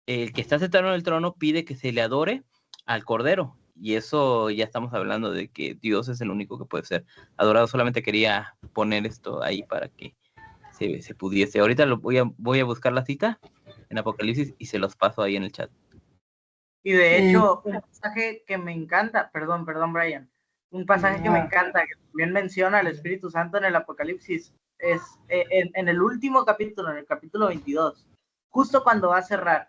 [SPEAKER 6] el que está sentado en el trono pide que se le adore al Cordero, y eso ya estamos hablando de que Dios es el único que puede ser adorado. Solamente quería poner esto ahí para que se pudiese. Ahorita voy a buscar la cita en Apocalipsis y se los paso ahí en el chat.
[SPEAKER 4] Y de hecho, un pasaje que me encanta, perdón, Brian, un pasaje que me encanta, que también menciona al Espíritu Santo en el Apocalipsis, es en el último capítulo, en el capítulo 22, justo cuando va a cerrar,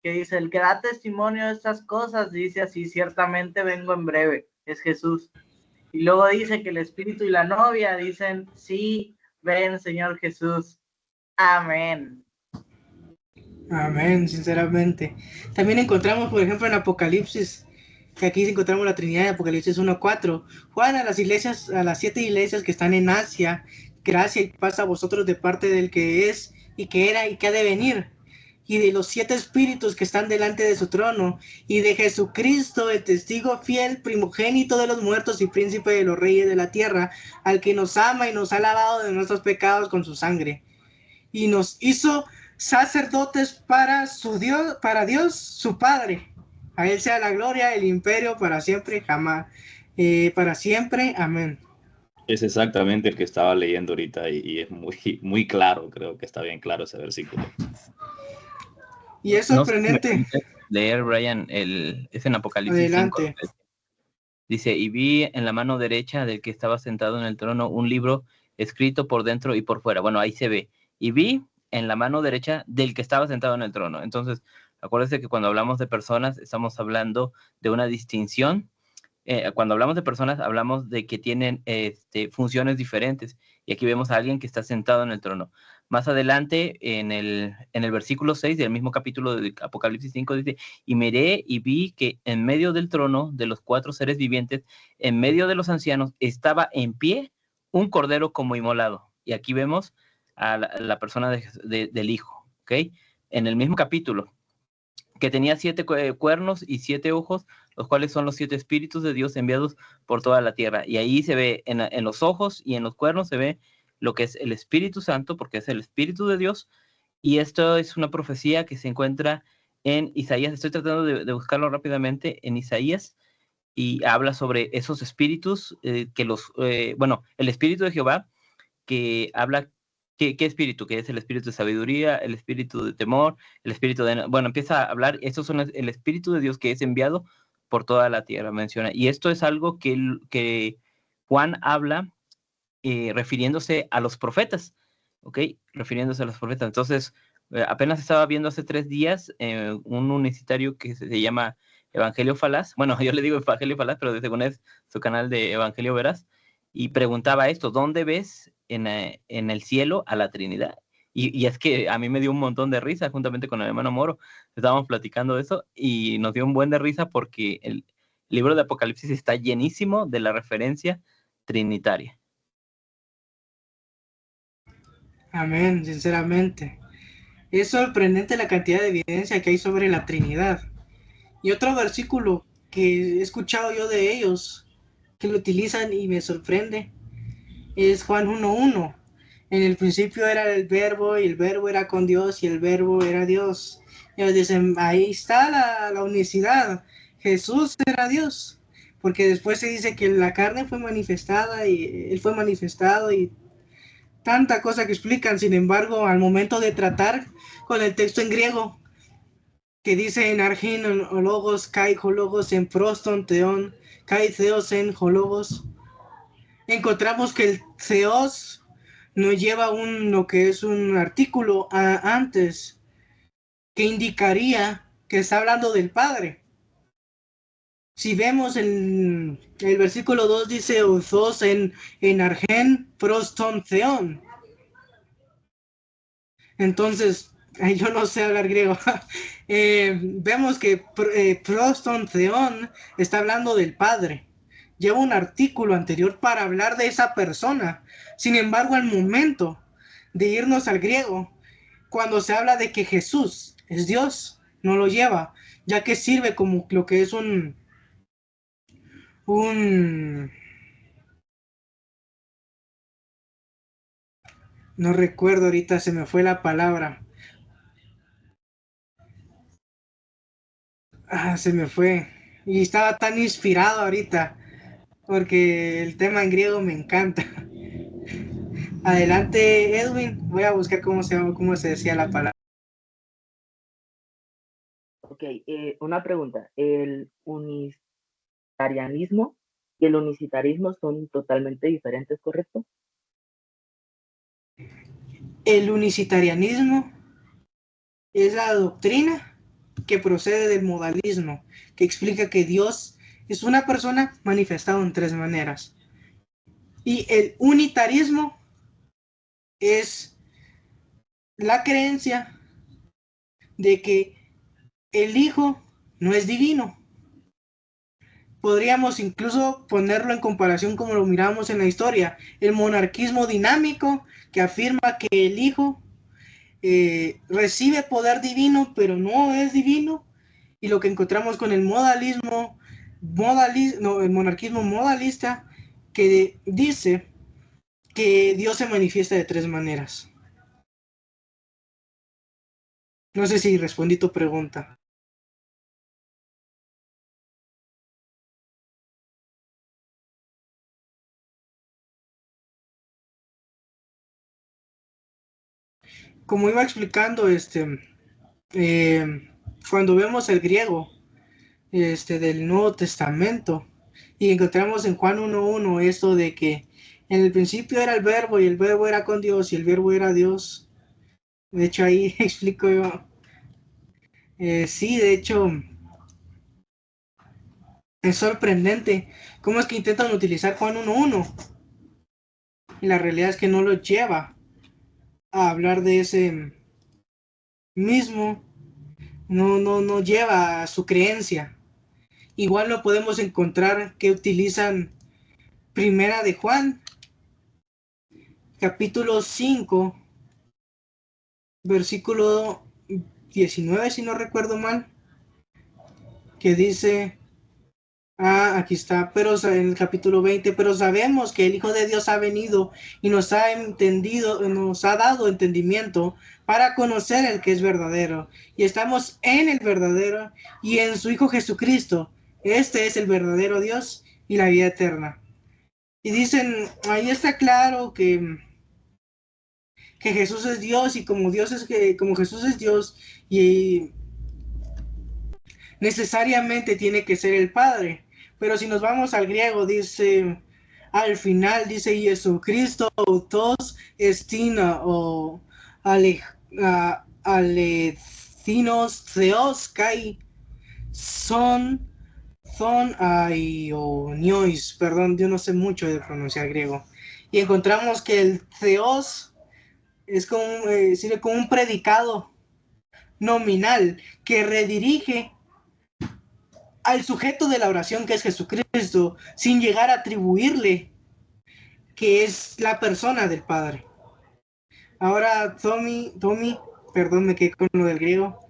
[SPEAKER 4] que dice, el que da testimonio de estas cosas, dice así, ciertamente vengo en breve, es Jesús. Y luego dice que el Espíritu y la novia dicen, sí, ven, Señor Jesús. Amén.
[SPEAKER 2] Amén, sinceramente. También encontramos, por ejemplo, en Apocalipsis, que aquí encontramos la Trinidad de Apocalipsis 1:4. Juan a las iglesias, a las 7 iglesias que están en Asia, gracia y paz a vosotros de parte del que es, y que era, y que ha de venir, y de los 7 espíritus que están delante de su trono, y de Jesucristo, el testigo fiel, primogénito de los muertos y príncipe de los reyes de la tierra, al que nos ama y nos ha lavado de nuestros pecados con su sangre, y nos hizo sacerdotes para Dios, su Padre. A él sea la gloria, el imperio para siempre, jamás, para siempre, amén.
[SPEAKER 1] Es exactamente el que estaba leyendo ahorita, y es muy claro, creo que está bien claro ese versículo.
[SPEAKER 2] Y es sorprendente.
[SPEAKER 6] No sé si leer, Brian, es en Apocalipsis
[SPEAKER 2] Adelante.
[SPEAKER 6] 5. Dice, y vi en la mano derecha del que estaba sentado en el trono un libro escrito por dentro y por fuera. Bueno, ahí se ve. Y vi en la mano derecha del que estaba sentado en el trono. Entonces, acuérdense que cuando hablamos de personas, estamos hablando de una distinción. Cuando hablamos de personas, hablamos de que tienen funciones diferentes. Y aquí vemos a alguien que está sentado en el trono. Más adelante, en el versículo 6 del mismo capítulo de Apocalipsis 5, dice, y miré y vi que en medio del trono de los 4 seres vivientes, en medio de los ancianos, estaba en pie un cordero como inmolado. Y aquí vemos a la persona del Hijo, ¿ok? En el mismo capítulo, que tenía 7 cuernos y 7 ojos, los cuales son los 7 espíritus de Dios enviados por toda la tierra. Y ahí se ve, en los ojos y en los cuernos se ve lo que es el Espíritu Santo, porque es el Espíritu de Dios. Y esto es una profecía que se encuentra en Isaías. Estoy tratando de buscarlo rápidamente en Isaías, y habla sobre esos espíritus, el Espíritu de Jehová, que habla, ¿qué espíritu? Que es el espíritu de sabiduría, el espíritu de temor, el espíritu de... Bueno, empieza a hablar, estos son el espíritu de Dios que es enviado por toda la tierra, menciona. Y esto es algo que Juan habla refiriéndose a los profetas, ¿ok? Refiriéndose a los profetas. Entonces, apenas estaba viendo hace 3 días un universitario que se llama Evangelio Falaz, bueno, yo le digo Evangelio Falaz, pero según es su canal de Evangelio Veraz, y preguntaba esto, ¿dónde ves en el cielo a la Trinidad? Y es que a mí me dio un montón de risa, juntamente con el hermano Moro, estábamos platicando de eso, y nos dio un buen de risa porque el libro de Apocalipsis está llenísimo de la referencia trinitaria.
[SPEAKER 2] Amén, sinceramente. Es sorprendente la cantidad de evidencia que hay sobre la Trinidad. Y otro versículo que he escuchado yo de ellos, que lo utilizan y me sorprende, es Juan 1:1. En el principio era el verbo y el verbo era con Dios y el verbo era Dios. Y ellos dicen, ahí está la unicidad. Jesús era Dios. Porque después se dice que la carne fue manifestada y Él fue manifestado y tanta cosa que explican. Sin embargo, al momento de tratar con el texto en griego, que dice en argin hologos, kai hologos, en proston theon, kai theos en hologos, encontramos que el theos no lleva lo que es un artículo antes, que indicaría que está hablando del Padre. Si vemos el versículo 2 dice Uthos en argen proston theon. Entonces, yo no sé hablar griego. Vemos que proston theon está hablando del Padre. Lleva un artículo anterior para hablar de esa persona. Sin embargo, al momento de irnos al griego, cuando se habla de que Jesús es Dios, no lo lleva, ya que sirve como lo que es no recuerdo ahorita, se me fue la palabra. Se me fue. Y estaba tan inspirado ahorita, porque el tema en griego me encanta. Adelante, Edwin. Voy a buscar cómo se decía la palabra.
[SPEAKER 7] Ok, una pregunta. ¿El unitarianismo y el unicitarismo son totalmente diferentes, correcto?
[SPEAKER 2] El unicitarianismo es la doctrina que procede del modalismo, que explica que Dios es una persona manifestada en tres maneras. Y el unitarismo es la creencia de que el Hijo no es divino. Podríamos incluso ponerlo en comparación como lo miramos en la historia, el monarquismo dinámico que afirma que el Hijo recibe poder divino pero no es divino, y lo que encontramos con el el monarquismo modalista, que dice que Dios se manifiesta de tres maneras. No sé si respondí tu pregunta. Como iba explicando, cuando vemos el griego del Nuevo Testamento y encontramos en Juan 1:1 esto de que en el principio era el verbo y el verbo era con Dios y el verbo era Dios. De hecho ahí explico yo. Sí, de hecho es sorprendente cómo es que intentan utilizar Juan 1:1 y la realidad es que no lo lleva a hablar de ese mismo, no lleva a su creencia. Igual lo podemos encontrar que utilizan Primera de Juan, capítulo 5, versículo 19, si no recuerdo mal, que dice, aquí está, pero en el capítulo 20, pero sabemos que el Hijo de Dios ha venido y nos ha dado entendimiento para conocer el que es verdadero, y estamos en el verdadero y en su Hijo Jesucristo. Este es el verdadero Dios y la vida eterna. Y dicen, ahí está claro que Jesús es Dios, y como Jesús es Dios, y necesariamente tiene que ser el Padre. Pero si nos vamos al griego, dice, al final dice Jesucristo autos estina o alecinos theos kai. son Aioniois, perdón, yo no sé mucho de pronunciar griego. Y encontramos que el theos es como, sirve como un predicado nominal que redirige al sujeto de la oración, que es Jesucristo, sin llegar a atribuirle que es la persona del Padre. Ahora, Tommy, perdón, me quedé con lo del griego.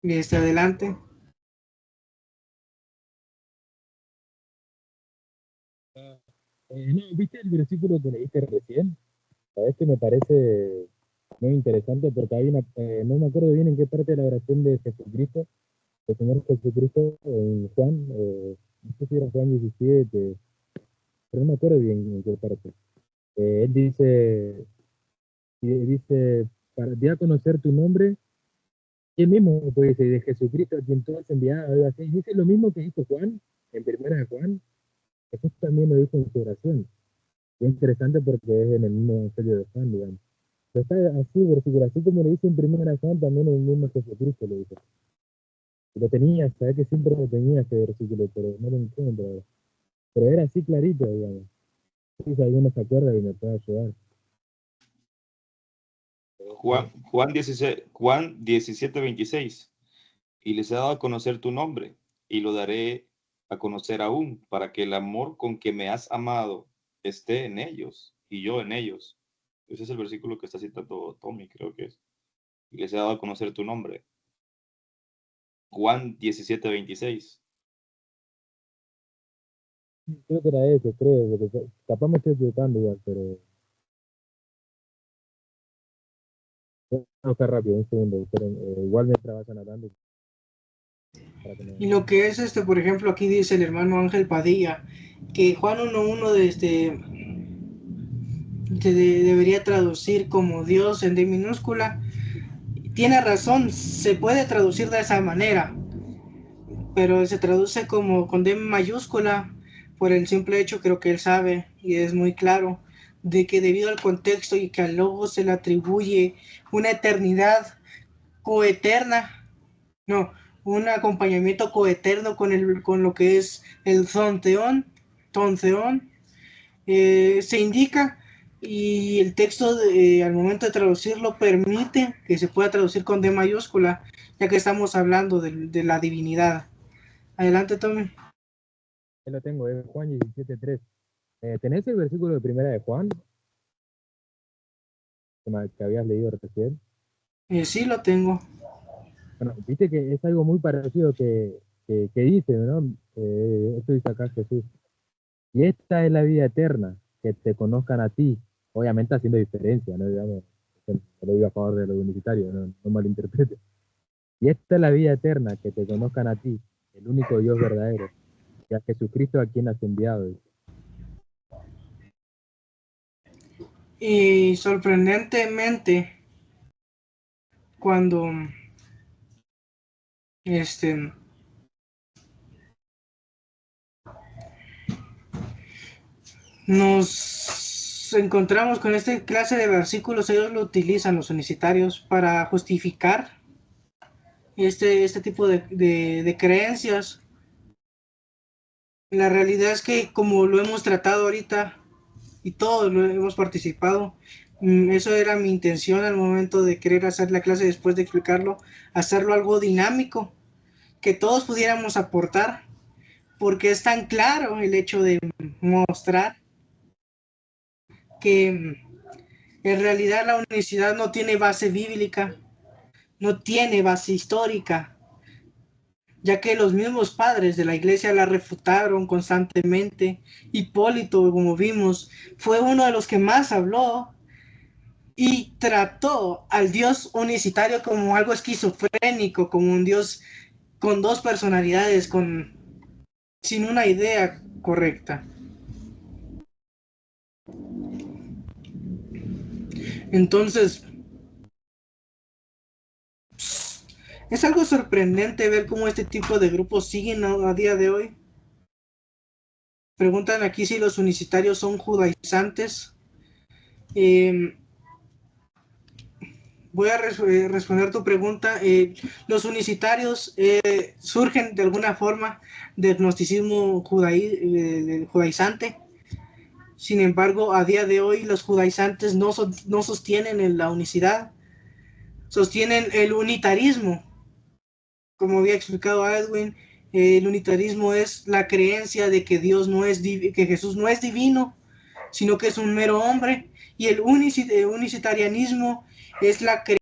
[SPEAKER 2] Adelante.
[SPEAKER 5] No, ¿viste el versículo que leíste recién? Sabes que me parece muy interesante porque hay una, no me acuerdo bien en qué parte de la oración de Jesucristo, el Señor Jesucristo, en Juan, no sé si era Juan 17, pero no me acuerdo bien en qué parte. Él dice, para dar a conocer tu nombre, y él mismo puede decir, de Jesucristo, a quien tú has enviado, algo así. Dice lo mismo que dijo Juan, en primera de Juan, Jesús también lo dijo en su oración. Y es interesante porque es en el mismo evangelio de Juan, digamos. Pero está así, versículo, así como lo dice en primera de Juan, también el mismo Jesucristo lo dice. Y lo tenía, sabes que siempre lo tenía ese versículo, pero no lo encuentro ahora. Pero era así clarito, digamos. Si alguno se acuerda y me puede ayudar.
[SPEAKER 1] Juan 17, 26. Y les he dado a conocer tu nombre, y lo daré a conocer aún, para que el amor con que me has amado esté en ellos, y yo en ellos. Ese es el versículo que está citando Tommy, creo que es. Y les he dado a conocer tu nombre. Juan 17, 26.
[SPEAKER 5] Creo que era eso, creo, porque capaz me estoy equivocando igual, pero... Voy a buscar rápido, un segundo, esperen, igual mientras vayan hablando.
[SPEAKER 2] Y lo que es por ejemplo, aquí dice el hermano Ángel Padilla, que Juan 1.1 debería traducir como Dios en D minúscula. Tiene razón, se puede traducir de esa manera, pero se traduce como con D mayúscula por el simple hecho, creo que él sabe y es muy claro, de que debido al contexto y que al logo se le atribuye una eternidad coeterna, no, un acompañamiento coeterno con lo que es el tonteón, se indica y el texto al momento de traducirlo permite que se pueda traducir con D mayúscula, ya que estamos hablando de la divinidad. Adelante, Tommy.
[SPEAKER 5] Ahí lo tengo, es Juan 17:3. ¿Tenés el versículo de primera de Juan que habías leído recién?
[SPEAKER 2] Sí, lo tengo.
[SPEAKER 5] Bueno, viste que es algo muy parecido que dice, ¿no? Esto dice acá Jesús. Y esta es la vida eterna, que te conozcan a ti, obviamente haciendo diferencia, ¿no? Digamos, no lo digo a favor de los universitarios, no malinterprete. Y esta es la vida eterna, que te conozcan a ti, el único Dios verdadero, y a Jesucristo a quien has enviado.
[SPEAKER 2] Y sorprendentemente, cuando nos encontramos con esta clase de versículos, ellos lo utilizan los unicitarios para justificar este tipo de creencias. La realidad es que como lo hemos tratado ahorita y todos lo hemos participado, eso era mi intención al momento de querer hacer la clase después de explicarlo, hacerlo algo dinámico, que todos pudiéramos aportar, porque es tan claro el hecho de mostrar que en realidad la unicidad no tiene base bíblica, no tiene base histórica, ya que los mismos padres de la iglesia la refutaron constantemente. Hipólito, como vimos, fue uno de los que más habló y trató al Dios unicitario como algo esquizofrénico, como un Dios con dos personalidades, sin una idea correcta. Entonces, es algo sorprendente ver cómo este tipo de grupos siguen a día de hoy. Preguntan aquí si los unicitarios son judaizantes. voy a responder tu pregunta. Los unicitarios surgen de alguna forma del gnosticismo judaizante. Sin embargo, a día de hoy los judaizantes no sostienen la unicidad, sostienen el unitarismo. Como había explicado Edwin, el unitarismo es la creencia de que que Jesús no es divino, sino que es un mero hombre, y el unicitarianismo es la creencia